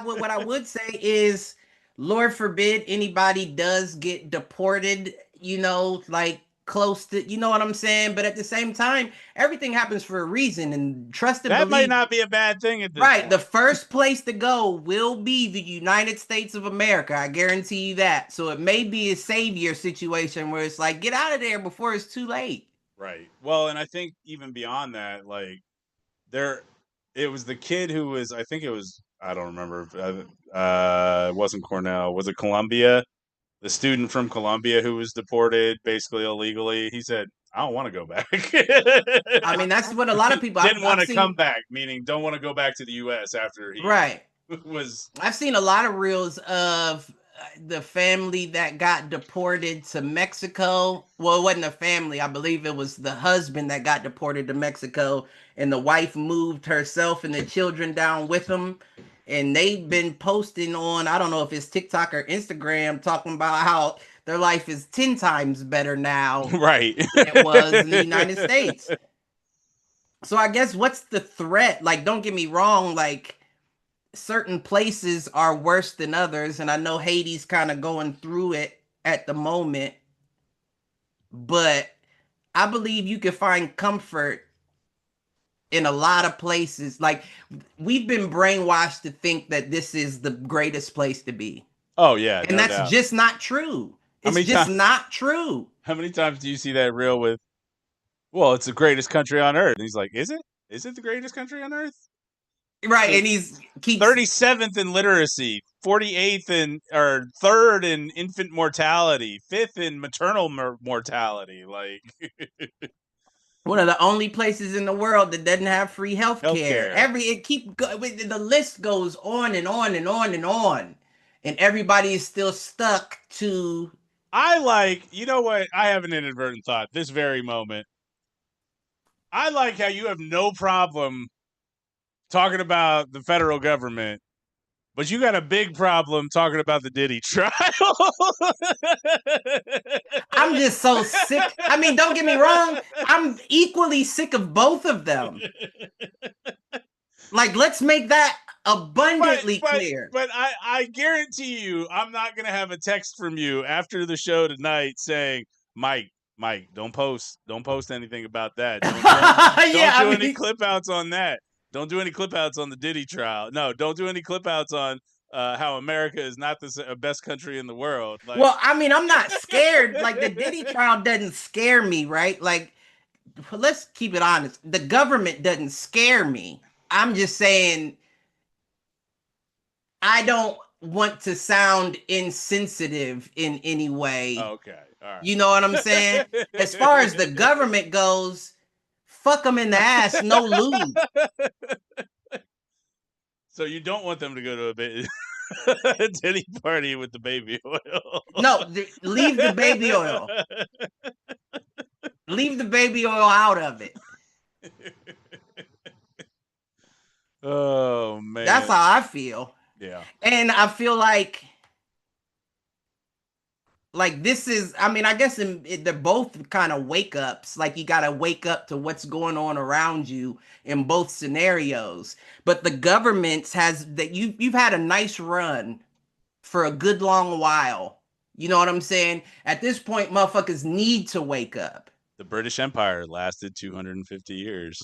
What I would say is, Lord forbid anybody does get deported, you know, like close to, you know what I'm saying? But at the same time, everything happens for a reason, and trust and That might believe. not be a bad thing at this Right, the point. first place to go will be the United States of America. I guarantee you that. So it may be a savior situation where it's like, get out of there before it's too late. Right. Well, and I think even beyond that, like it was the kid who was, I think it was, I don't remember. It wasn't Cornell. Was it Columbia? The student from Columbia who was deported basically illegally. He said, I don't want to go back. I mean, that's what a lot of people Didn't want I've to come seen. back, meaning don't want to go back to the U.S. after he Right. was. I've seen a lot of reels of the family that got deported to Mexico. Well, it wasn't a family. I believe it was the husband that got deported to Mexico, and the wife moved herself and the children down with them. And they've been posting on, I don't know if it's TikTok or Instagram, talking about how their life is 10 times better now Right. than it was in the United States. So I guess what's the threat? Like, don't get me wrong, like certain places are worse than others, and I know Haiti's kind of going through it at the moment, but I believe you can find comfort in a lot of places. Like we've been brainwashed to think that this is the greatest place to be, Oh yeah, and no that's doubt. just not true. How It's many just times? not true. How many times do you see that reel with? Well, it's the greatest country on earth. And he's like, is it? Is it the greatest country on earth? Right, and he's keeps 37th in literacy, 48th in or third in infant mortality, fifth in maternal mortality. Like one of the only places in the world that doesn't have free health care. healthcare. The list goes on and on and on and on, and everybody is still stuck to. You know what? I have an inadvertent thought this very moment. I like how you have no problem talking about the federal government, but you got a big problem talking about the Diddy trial. I'm just so sick. I mean, don't get me wrong. I'm equally sick of both of them. Like, let's make that abundantly clear. But I guarantee you, I'm not gonna have a text from you after the show tonight saying, Mike, don't post anything about that. Don't do any clip outs on that. Don't do any clip outs on the Diddy trial. No, don't do any clip outs on how America is not the best country in the world. Like, well, I mean, I'm not scared. Like the Diddy trial doesn't scare me, right? Like, let's keep it honest. The government doesn't scare me. I'm just saying I don't want to sound insensitive in any way. okay, all right. You know what I'm saying? As far as the government goes, fuck them in the ass, no lube. So you don't want them to go to a Diddy party with the baby oil? No, leave the baby oil. Leave the baby oil out of it. Oh man, that's how I feel. Yeah, and I feel like like this is, I mean, I guess they're both kind of wake ups. Like you got to wake up to what's going on around you in both scenarios. But the government has that you've had a nice run for a good long while. You know what I'm saying? At this point, motherfuckers need to wake up. The British Empire lasted 250 years.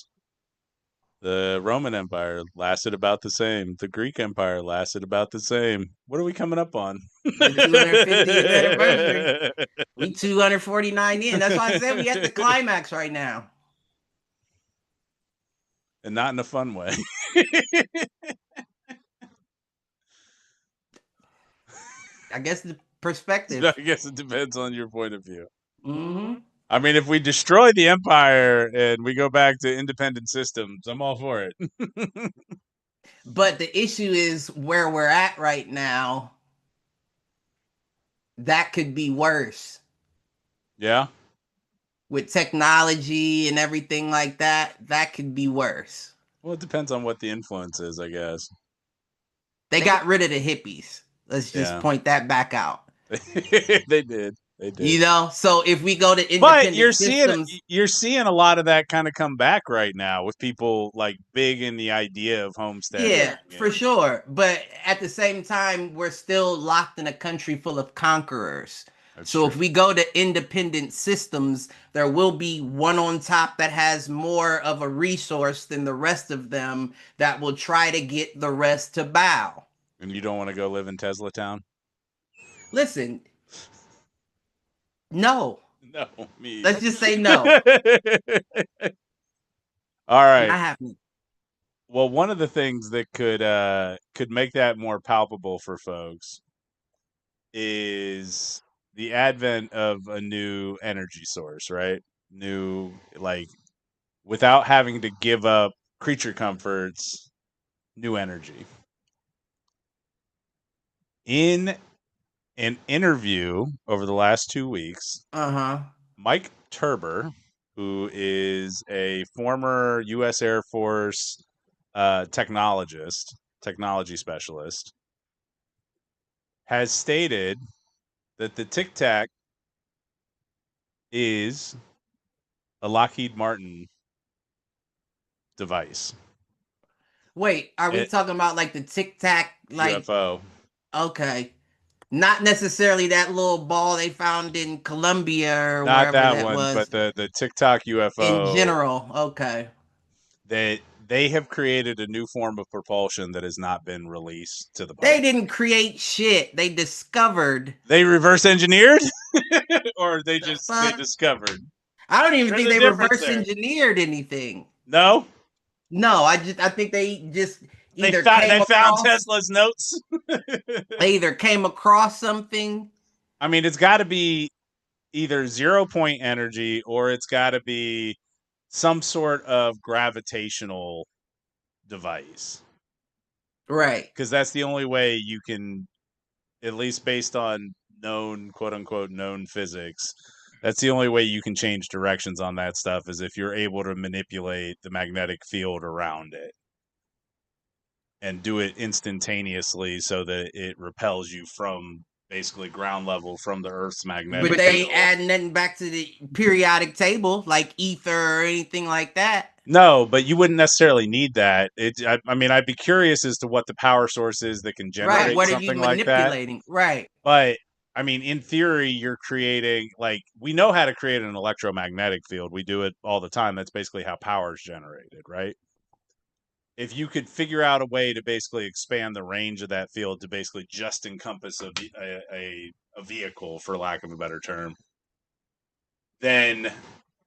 The Roman Empire lasted about the same. The Greek Empire lasted about the same. What are we coming up on? The 250th anniversary. We 249 in. That's why I said we at the climax right now. And not in a fun way. I guess the perspective. I guess it depends on your point of view. Mm-hmm. I mean, if we destroy the empire and we go back to independent systems, I'm all for it. But the issue is where we're at right now. That could be worse. Yeah. With technology and everything like that, that could be worse. Well, it depends on what the influence is, I guess. They got rid of the hippies. Let's just point that back out. They did. They did. You know, so if we go to independent but you're systems, you're seeing a lot of that kind of come back right now with people like big in the idea of homesteading. Yeah, for sure. But at the same time, we're still locked in a country full of conquerors. That's so true. If we go to independent systems, there will be one on top that has more of a resource than the rest of them that will try to get the rest to bow. And you don't want to go live in Tesla Town? Listen, no. No, me. Let's just say no. All right. Not happening. Well, one of the things that could make that more palpable for folks is the advent of a new energy source, right? New, like, without having to give up creature comforts, new energy. In an interview over the last 2 weeks, Mike Turber, who is a former U.S. Air Force technology specialist, has stated that the Tic Tac is a Lockheed Martin device. Wait, are we talking about like the Tic Tac like UFO? Okay. Not necessarily that little ball they found in Colombia or Not wherever that that one, was. but the TikTok UFO. In general, okay. That they have created a new form of propulsion that has not been released to the public. They didn't create shit. They discovered. They reverse engineered? Or they discovered? I don't even think they reverse engineered anything. No? No, I think they just either they found Tesla's notes. They either came across something. I mean, it's got to be either 0 point energy or it's got to be some sort of gravitational device. Right. Because that's the only way you can, at least based on known, quote unquote, known physics, that's the only way you can change directions on that stuff is if you're able to manipulate the magnetic field around it and do it instantaneously so that it repels you from basically ground level from the Earth's magnetic field. But they add nothing back to the periodic table like ether or anything like that. No, but you wouldn't necessarily need that. I mean, I'd be curious as to what the power source is that can generate what something are you like manipulating? that. Right. But I mean, in theory, you're creating, like, we know how to create an electromagnetic field. We do it all the time. That's basically how power is generated, right? If you could figure out a way to basically expand the range of that field to basically just encompass a vehicle, for lack of a better term, then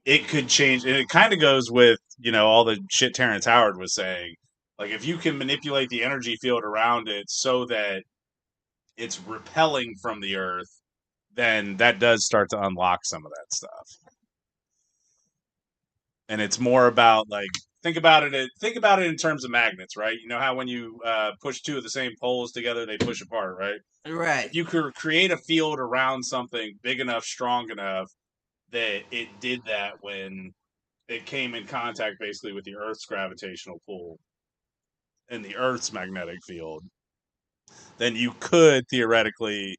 it could change. And it kind of goes with, all the shit Terrence Howard was saying. Like, if you can manipulate the energy field around it so that it's repelling from the Earth, then that does start to unlock some of that stuff. And it's more about, like, think about it in terms of magnets, right? You know how when you push two of the same poles together, they push apart, right? Right. If you could create a field around something big enough, strong enough that it did that when it came in contact basically with the Earth's gravitational pull and the Earth's magnetic field, then you could theoretically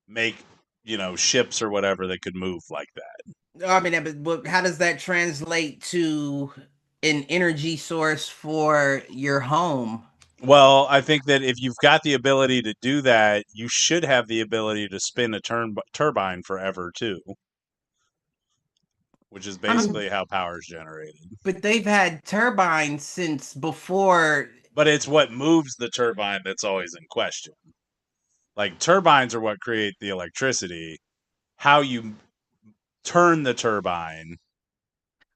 make, ships or whatever that could move like that. I mean, but how does that translate to an energy source for your home? Well, I think that if you've got the ability to do that, you should have the ability to spin a turbine forever too, which is I mean, basically how power is generated. but they've had turbines since before. But it's what moves the turbine that's always in question. Like turbines are what create the electricity. How you turn the turbine,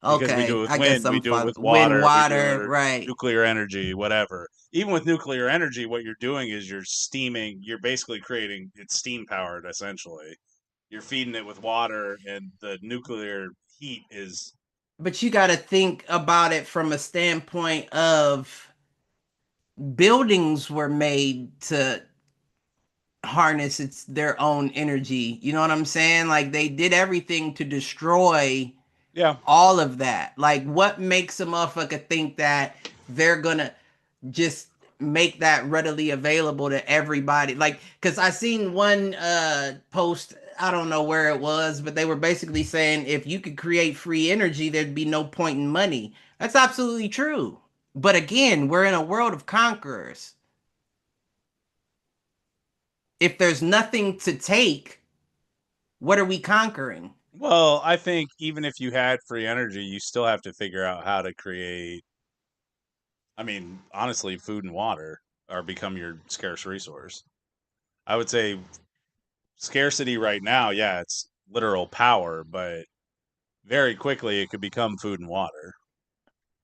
because we do Okay, it with I guess wind, we I'm do it fine. with Wind, water, we do water, it right? nuclear energy, whatever. Even with nuclear energy, what you're doing is you're basically creating, it's steam powered essentially. You're feeding it with water, and the nuclear heat is. But you got to think about it from a standpoint of buildings were made to harness their own energy. You know what I'm saying? Like they did everything to destroy Yeah. all of that. Like what makes a motherfucker think that they're gonna just make that readily available to everybody? Like, because I seen one post, I don't know where it was, but they were basically saying if you could create free energy, there'd be no point in money. That's absolutely true. But again, we're in a world of conquerors. If there's nothing to take, what are we conquering? Well, I think even if you had free energy, you still have to figure out how to create. I mean, honestly, food and water are become your scarce resource. I would say scarcity right now, yeah, it's literal power, but very quickly it could become food and water.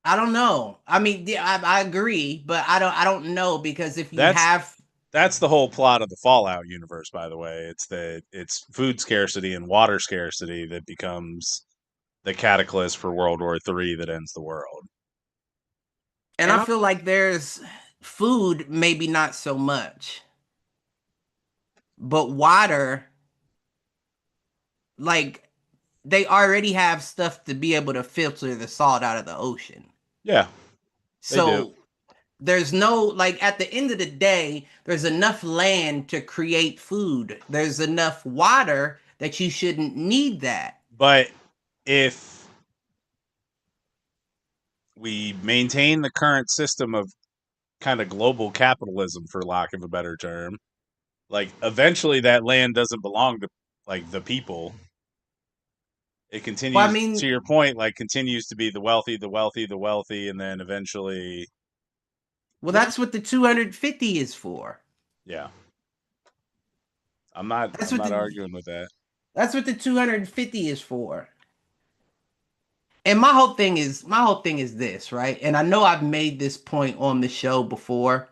I don't know. I mean, yeah, I agree, but I don't know because if you That's have that's the whole plot of the Fallout universe, by the way. It's that it's food scarcity and water scarcity that becomes the catalyst for World War III that ends the world. and I And feel like there's food, maybe not so much, but water, like they already have stuff to be able to filter the salt out of the ocean. yeah, they do. So there's no, like, at the end of the day, there's enough land to create food. There's enough water that you shouldn't need that. But if we maintain the current system of kind of global capitalism, for lack of a better term, like eventually that land doesn't belong to like the people. It Well, I continues, to mean, your point, like continues to be the wealthy, the wealthy, the wealthy, and then eventually, well, that's what the 250 is for. yeah. I'm not That's I'm what not the arguing with that. that's what the 250 is for. And my whole thing is this, right? And I know I've made this point on the show before,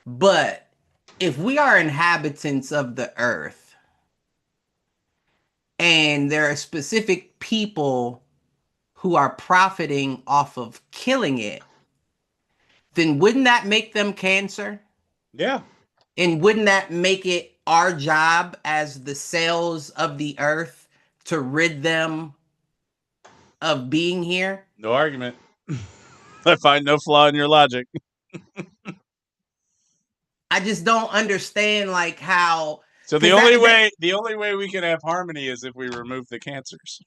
but if we are inhabitants of the earth and there are specific people who are profiting off of killing it, then wouldn't that make them cancer? Yeah. And wouldn't that make it our job as the cells of the earth to rid them of being here? No argument. I find no flaw in your logic. I just don't understand like how, So the because only that way we can have harmony is if we remove the cancers.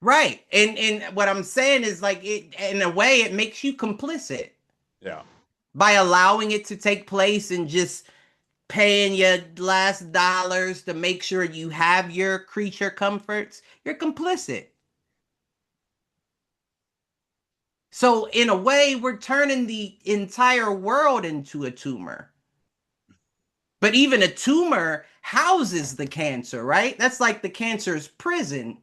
right. And what I'm saying is like it in a way it makes you complicit Yeah. by allowing it to take place and just paying your last dollars to make sure you have your creature comforts. You're complicit. So in a way, we're turning the entire world into a tumor. But even a tumor houses the cancer, right? That's like the cancer's prison.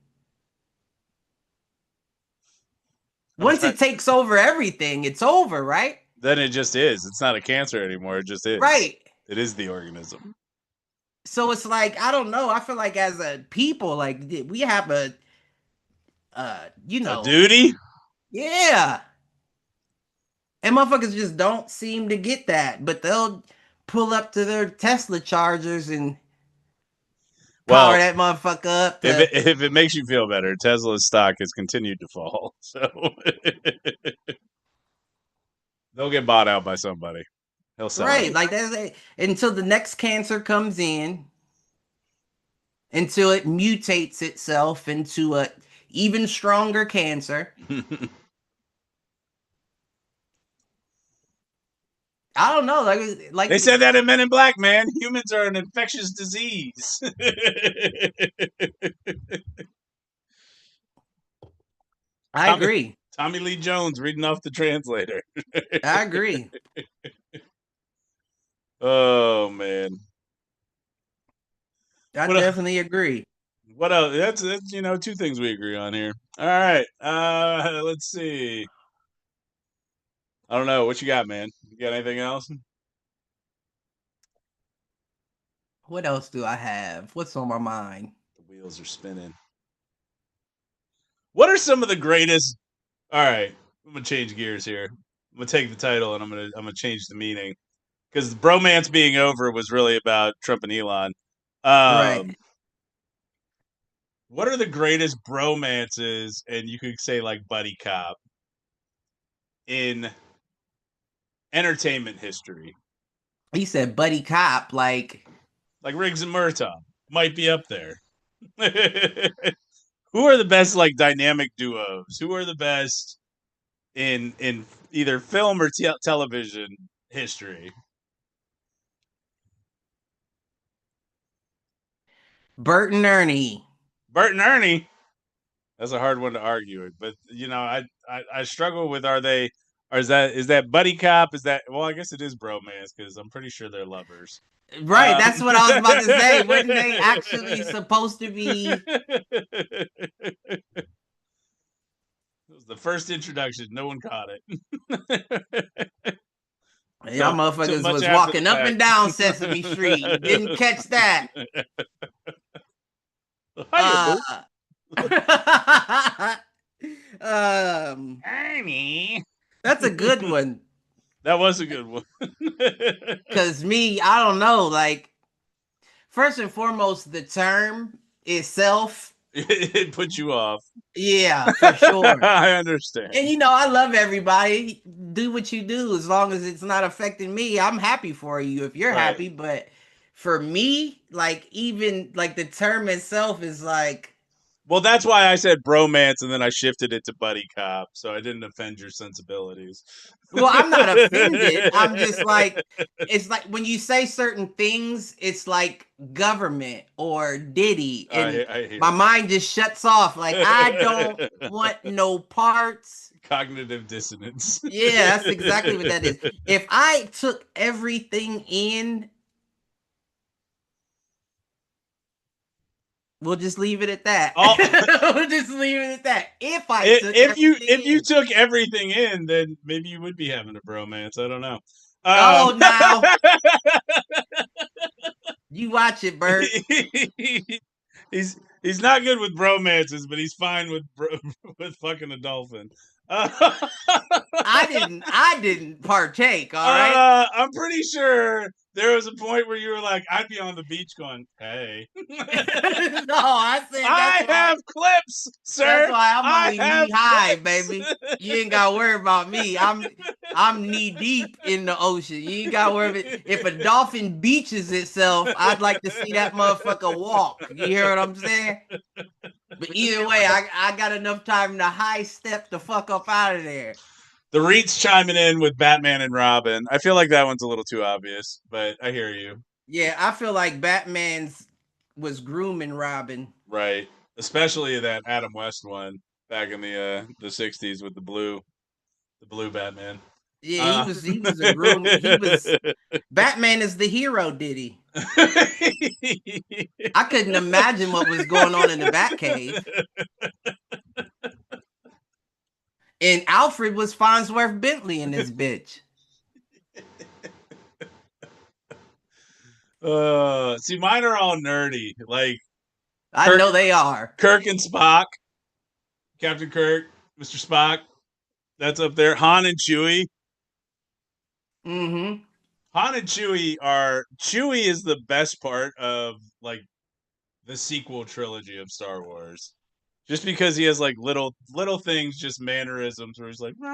Once it takes over everything, it's over, right? Then it just is. It's not a cancer anymore. It just is. Right. It is the organism. So it's like, I don't know. I feel like as a people, like we have a A duty? yeah. And motherfuckers just don't seem to get that, but they'll pull up to their Tesla chargers and power Well, that motherfucker up. if it makes you feel better, Tesla's stock has continued to fall. So they'll get bought out by somebody. He'll sell Right, out. like until the next cancer comes in, until it mutates itself into a even stronger cancer. I don't know, like They said that in Men in Black, man. Humans are an infectious disease. I agree. Tommy Lee Jones reading off the translator. I agree. Oh man, I What definitely agree. what else? That's two things we agree on here. All right, let's see. I don't know what you got, man. You got anything else? What else do I have? What's on my mind? The wheels are spinning. What are some of the greatest? All right, I'm gonna change gears here. I'm gonna take the title and I'm gonna change the meaning because bromance being over was really about Trump and Elon. Right. What are the greatest bromances, and you could say like buddy cop in entertainment history? He said buddy cop, like Riggs and Murtaugh might be up there. Who are the best like dynamic duos? Who are the best in either film or television history? Bert and Ernie. Bert and Ernie. That's a hard one to argue it, but I struggle with is that buddy cop? Is that I guess it is bromance because I'm pretty sure they're lovers. Right, that's what I was about to say. Wasn't they actually supposed to be? It was the first introduction. No one caught it. Y'all motherfuckers was walking up and down Sesame Street. Didn't catch that. Ernie. That's a good one. That was a good one. Because I don't know, like, first and foremost, the term itself. It put you off. Yeah, for sure. I understand. And I love everybody. Do what you do as long as it's not affecting me. I'm happy for you if you're happy. But for me, like, even like the term itself is like. Well, that's why I said bromance and then I shifted it to buddy cop. So I didn't offend your sensibilities. Well, I'm not offended. I'm just like, it's like when you say certain things, it's like government or Diddy. And I my mind just shuts off. Like, I don't want no parts. Cognitive dissonance. Yeah, that's exactly what that is. If I took everything in, we'll just leave it at that. We'll just leave it at that. If you took everything in, then maybe you would be having a bromance. I don't know. Now you watch it, Bert. He's not good with bromances, but he's fine with fucking a dolphin. I didn't partake. All right. I'm pretty sure there was a point where you were like, I'd be on the beach going, "Hey." No, I said I have clips, sir. That's why I'm only knee high, baby. You ain't gotta worry about me. I'm knee deep in the ocean. You ain't gotta worry about if a dolphin beaches itself. I'd like to see that motherfucker walk. You hear what I'm saying? But either way, I got enough time to high step the fuck up out of there. The REIT's chiming in with Batman and Robin. I feel like that one's a little too obvious, but I hear you. Yeah, I feel like Batman's was grooming Robin. Right. Especially that Adam West one back in the 60s with the blue Batman. Yeah, he was a groom. Batman is the hero, did he? I couldn't imagine what was going on in the Batcave. And Alfred was Farnsworth Bentley in this bitch. See, mine are all nerdy. Like I know they are. Kirk and Spock, Captain Kirk, Mr. Spock. That's up there. Han and Chewie. Mm-hmm. Han and Chewie is the best part of like the sequel trilogy of Star Wars. Just because he has like little things, just mannerisms where he's like Who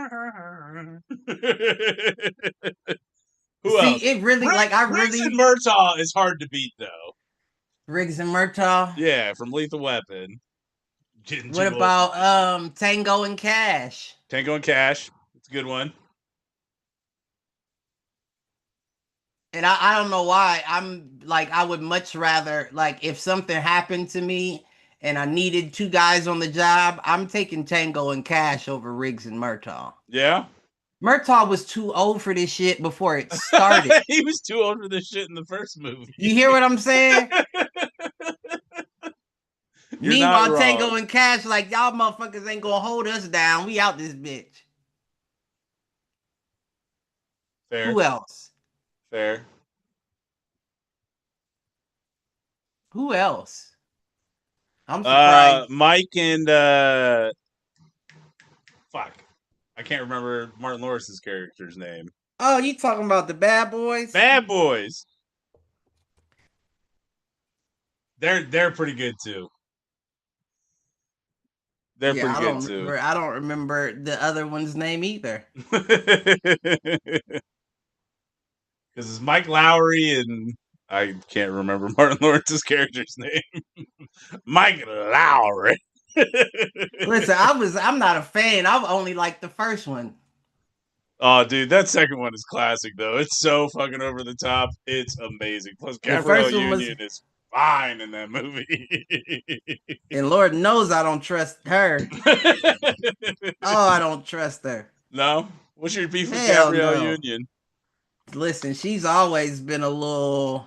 else? It really Riggs and Murtaugh is hard to beat though. Riggs and Murtaugh. Yeah, from Lethal Weapon. Getting What too old. about Tango and Cash? Tango and Cash. It's a good one. And I don't know why. I'm like, I would much rather, like, if something happened to me and I needed two guys on the job, I'm taking Tango and Cash over Riggs and Murtaugh. Yeah. Murtaugh was too old for this shit before it started. He was too old for this shit in the first movie. You hear what I'm saying? You're not Meanwhile, wrong. Tango and Cash, like, y'all motherfuckers ain't gonna hold us down. We out this bitch. Fair. Who else? Fair. Who else? I'm surprised. Mike and fuck. I can't remember Martin Lawrence's character's name. Oh, you talking about the Bad Boys? Bad Boys. They're pretty good too. They're pretty good too. I don't remember the other one's name either. Because it's Mike Lowry and I can't remember Martin Lawrence's character's name. Mike Lowry. Listen, I'm not a fan. I've only liked the first one. Oh, dude, that second one is classic though. It's so fucking over the top. It's amazing. Plus, Gabrielle Union is fine in that movie. And Lord knows I don't trust her. Oh, I don't trust her. No? What's your beef with Gabrielle Union? Listen, she's always been a little...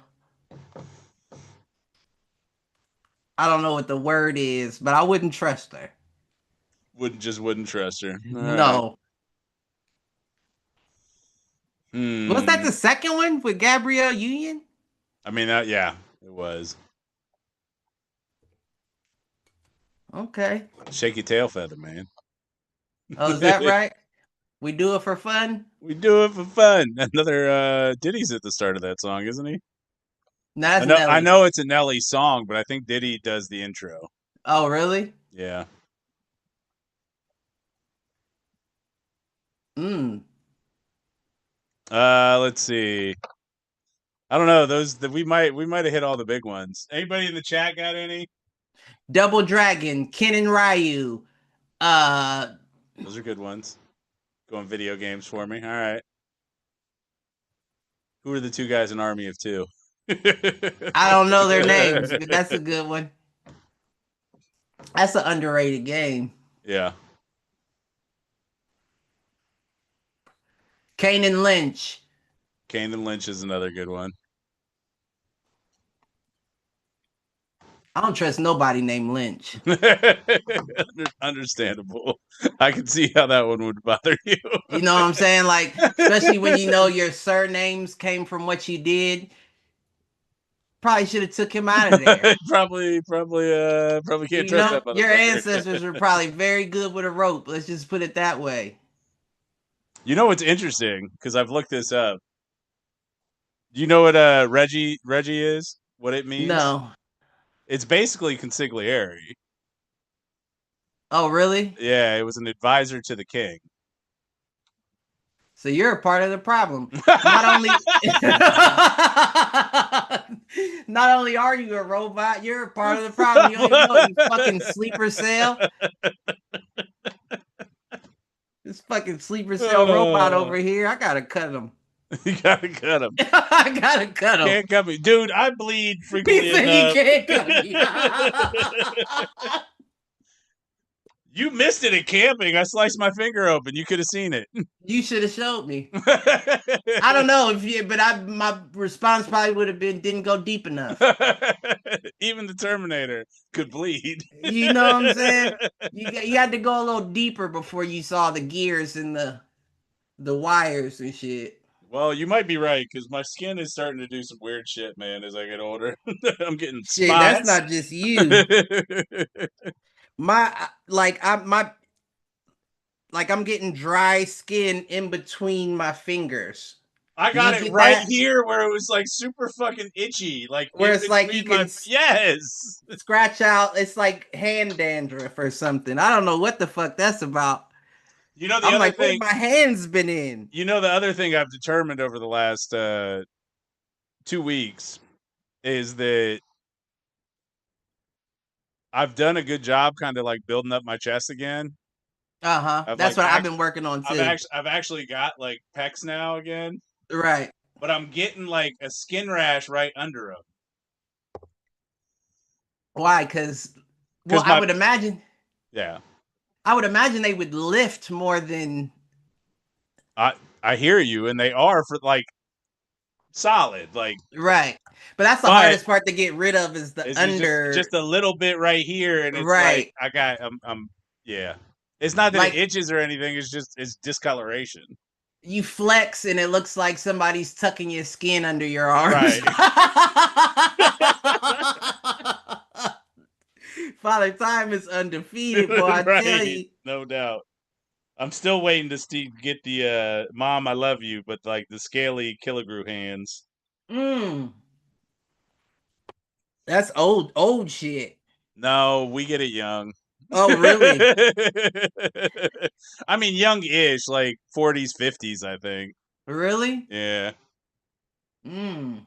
I don't know what the word is, but I wouldn't trust her. Wouldn't trust her. No. Right. Was that the second one with Gabrielle Union? I mean, yeah, it was. Okay. Shake your tail feather, man. Oh, is that right? We do it for fun? We do it for fun. Another Diddy's at the start of that song, isn't he? No, that's Nelly. I know it's a Nelly song, but I think Diddy does the intro. Oh, really? Yeah. Let's see. I don't know. We might have hit all the big ones. Anybody in the chat got any? Double Dragon, Ken and Ryu. Those are good ones. Going video games for me. All right. Who are the two guys in Army of Two? I don't know their names, but that's a good one. That's an underrated game. Yeah. Kane and Lynch. Kane and Lynch is another good one. I don't trust nobody named Lynch. Understandable. I can see how that one would bother you. You know what I'm saying? Like, especially when you know your surnames came from what you did. Probably should have took him out of there. probably can't trust that motherfucker. Your ancestors were probably very good with a rope. Let's just put it that way. You know what's interesting? Because I've looked this up. You know what Reggie is? What it means? No. It's basically consigliere. Oh, really? Yeah, it was an advisor to the king. So you're a part of the problem. Not only are you a robot, you're a part of the problem. You don't even know, you fucking sleeper cell. This fucking sleeper cell robot over here, I gotta cut him. You gotta cut him. I gotta cut him. Can't cut me. Dude, I bleed frequently enough. You can't cut me. You missed it at camping. I sliced my finger open. You could have seen it. You should have showed me. I don't know but my response probably would have been didn't go deep enough. Even the Terminator could bleed. You know what I'm saying? You had to go a little deeper before you saw the gears and the wires and shit. Well, you might be right because my skin is starting to do some weird shit, man. As I get older, I'm getting shit. Spots. That's not just you. I'm getting dry skin in between my fingers. I got it right here where it was like super fucking itchy, like where it's like you can yes scratch out. It's like hand dandruff or something. I don't know what the fuck that's about. You know the other thing my hands been in. You know the other thing I've determined over the last 2 weeks is that I've done a good job kind of like building up my chest again. That's what I've been working on too. I've actually got like pecs now again. Right. But I'm getting like a skin rash right under them. Why? Because I would imagine. Yeah. I would imagine they would lift more than. I hear you, and they are for like solid, like right. But that's the hardest part to get rid of is the under. Just a little bit right here, and it's right. like I'm yeah. It's not that like, it itches or anything. It's discoloration. You flex and it looks like somebody's tucking your skin under your arms. Right. Father Time is undefeated, boy. I tell you. No doubt. I'm still waiting to get the Mom, I love you, but like the scaly Killigrew hands. That's old shit. No, we get it young. Oh, really? I mean, young-ish, like 40s, 50s, I think. Really? Yeah. I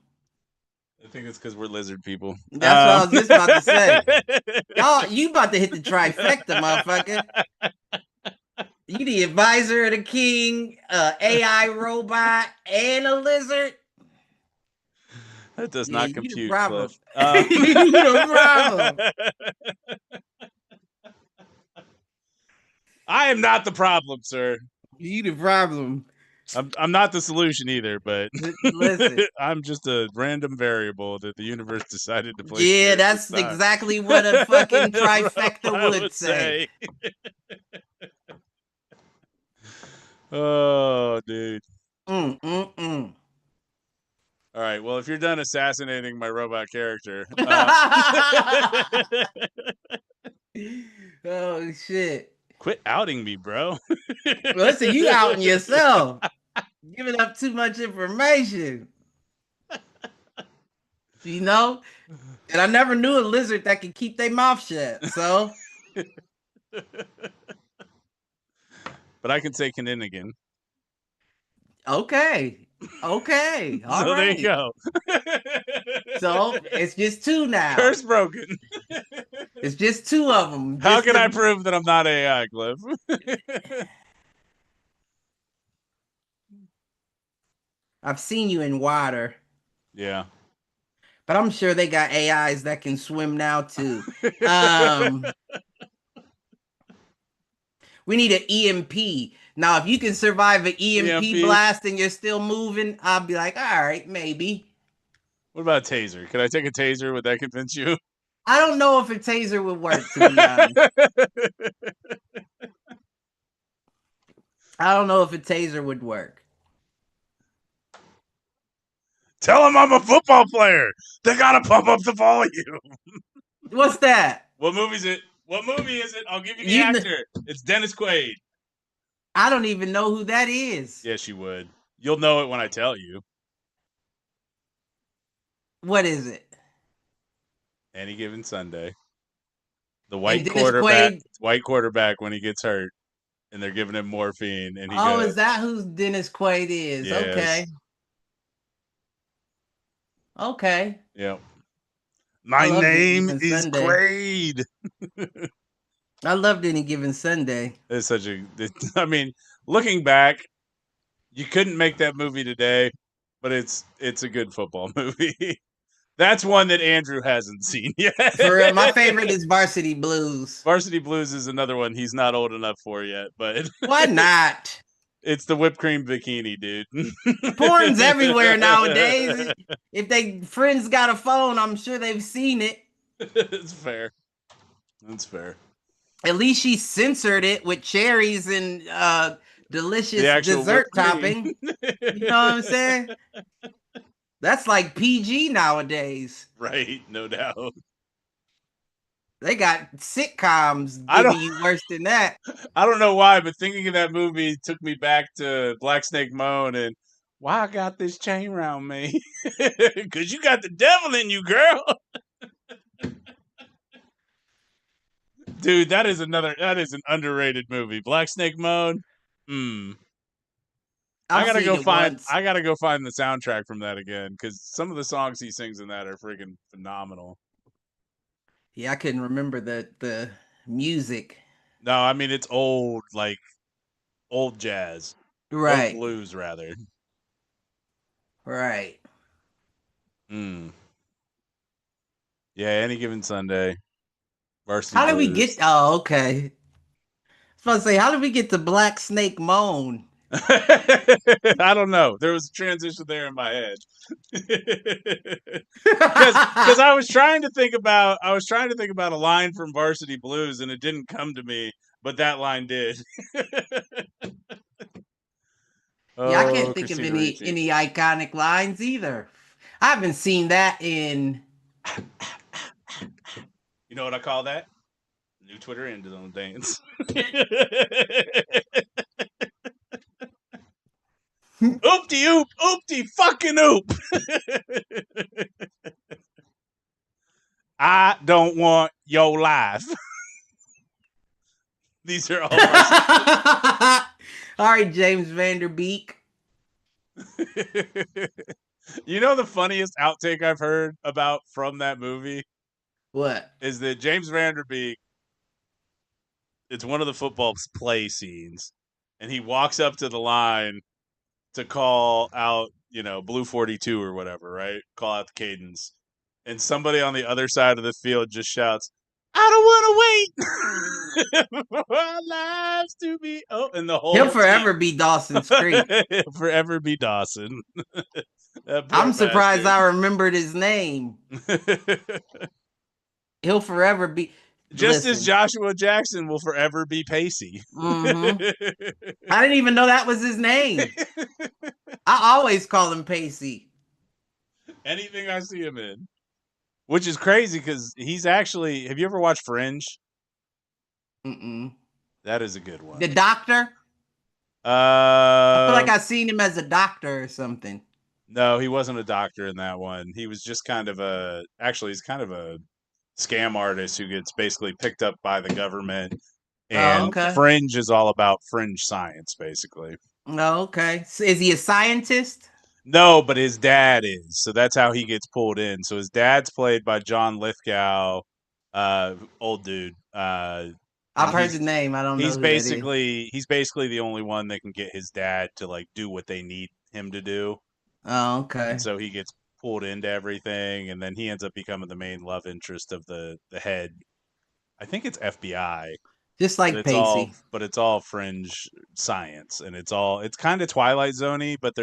think it's because we're lizard people. That's what I was just about to say. Y'all, you about to hit the trifecta, motherfucker. You the advisor of the king, AI robot, and a lizard. That does not compute, you the problem. Cliff. You the problem. I am not the problem, sir. You the problem. I'm not the solution either, but listen, I'm just a random variable that the universe decided to place. Yeah, that's exactly what a fucking trifecta would say. Oh, dude. All right. Well, if you're done assassinating my robot character. Oh, shit. Quit outing me, bro. Listen, you outing yourself. Giving up too much information. You know? And I never knew a lizard that could keep their mouth shut, so. But I can say Kaninigan. Okay. All so right. There you go. So it's just two now. Curse broken. It's just two of them. How can I prove that I'm not AI, Cliff? I've seen you in water. Yeah. But I'm sure they got AIs that can swim now too. We need an EMP. Now, if you can survive an EMP blast and you're still moving, I'll be like, all right, maybe. What about a taser? Could I take a taser? Would that convince you? I don't know if a taser would work, to be honest. I don't know if a taser would work. Tell them I'm a football player. They gotta pump up the volume. What's that? What movie is it? I'll give you the actor. It's Dennis Quaid. I don't even know who that is. Yes, you would. You'll know it when I tell you. What is it? Any Given Sunday. The white quarterback when he gets hurt, and they're giving him morphine, and he goes, is that who Dennis Quaid is? Yes. Okay. Yep. My name is Quaid. I loved Any Given Sunday. It's I mean, looking back, you couldn't make that movie today, but it's a good football movie. That's one that Andrew hasn't seen yet. For real, my favorite is Varsity Blues. Varsity Blues is another one he's not old enough for yet, but why not? It's the whipped cream bikini, dude. Porn's everywhere nowadays. If they friends got a phone, I'm sure they've seen it. It's fair. That's fair. At least she censored it with cherries and delicious dessert topping. You know what I'm saying? That's like PG nowadays. Right, no doubt. They got sitcoms giving you worse than that. I don't know why, but thinking of that movie took me back to Black Snake Moan and why I got this chain around me. Because you got the devil in you, girl. Dude, that is an underrated movie. Black Snake Moan. I gotta go find the soundtrack from that again, because some of the songs he sings in that are freaking phenomenal. Yeah, I couldn't remember the music. No, I mean it's old, like old jazz, Right. old blues rather. Right. Mm. Yeah, Any Given Sunday, Varsity How did we Blues. get? Oh, okay. I was about to say, how did we get to Black Snake Moan? I don't know. There was a transition there in my head. Because I was trying to think about a line from Varsity Blues and it didn't come to me, but that line did. Yeah, I can't Oh, think of Christina any Ricci. any iconic lines either. I haven't seen that in. You know what I call that? New Twitter end zone dance. Oopty oop, oopty fucking oop. I don't want your life. These are all All right, James Vanderbeek. You know the funniest outtake I've heard about from that movie What? is that James Vanderbeek, it's one of the football play scenes, and he walks up to the line to call out, Blue 42 or whatever, right? Call out the cadence. And somebody on the other side of the field just shouts, I don't want to wait for our lives to be. Oh, and the whole He'll forever be Dawson's Creek. forever be Dawson. That poor I'm surprised bastard. I remembered his name. He'll forever be. Just as Listen. Joshua Jackson will forever be Pacey. Mm-hmm. I didn't even know that was his name. I always call him Pacey. Anything I see him in. Which is crazy because he's actually. Have you ever watched Fringe? Mm-mm. That is a good one. The Doctor? I feel like I I've seen him as a doctor or something. No, he wasn't a doctor in that one. He was just kind of he's kind of a scam artist who gets basically picked up by the government. And okay. Fringe is all about fringe science, basically. Okay. So is he a scientist? No, but his dad is. So that's how he gets pulled in. So his dad's played by John Lithgow, old dude. I've heard the name. I don't know who that is. He's basically the only one that can get his dad to like do what they need him to do. Oh, okay. And so he gets pulled into everything, and then he ends up becoming the main love interest of the head. I think it's FBI. Just like Pacey. But it's all fringe science, and it's kind of Twilight Zone-y, but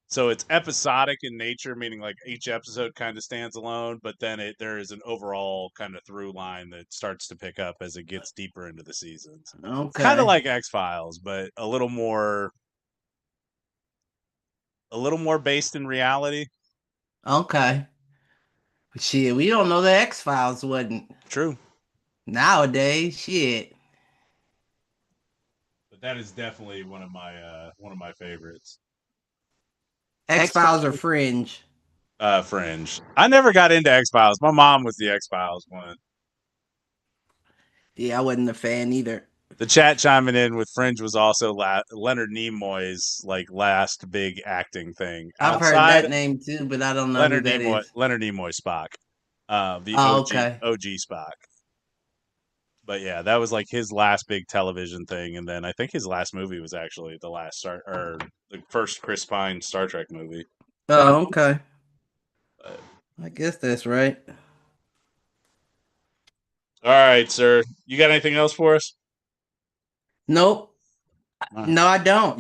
so it's episodic in nature, meaning like each episode kind of stands alone, but then there is an overall kind of through line that starts to pick up as it gets deeper into the seasons. Okay. It's kind of like X-Files, but a little more based in reality. Okay. Shit, we don't know the X-Files wasn't. True. Nowadays, shit. But that is definitely one of my favorites. X-Files or Fringe? Fringe. I never got into X-Files. My mom was the X-Files one. Yeah, I wasn't a fan either. The chat chiming in with Fringe was also Leonard Nimoy's like last big acting thing. I've heard that name too, but I don't know who that is. Leonard Nimoy Spock, the OG Spock. But yeah, that was like his last big television thing, and then I think his last movie was actually the first Chris Pine Star Trek movie. Oh, okay. I guess that's right. All right, sir. You got anything else for us? Nope. No, I don't.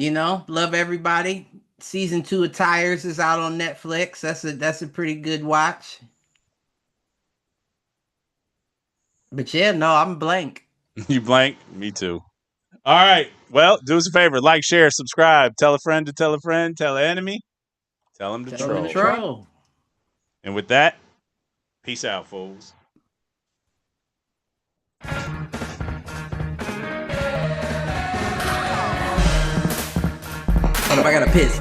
Love everybody. Season 2 of Tires is out on Netflix. That's a pretty good watch. But yeah, no, I'm blank. You blank? Me too. All right. Well, do us a favor. Like, share, subscribe. Tell a friend to tell a friend. Tell an enemy. Tell them to troll. And with that, peace out, fools. Hold up, I gotta piss.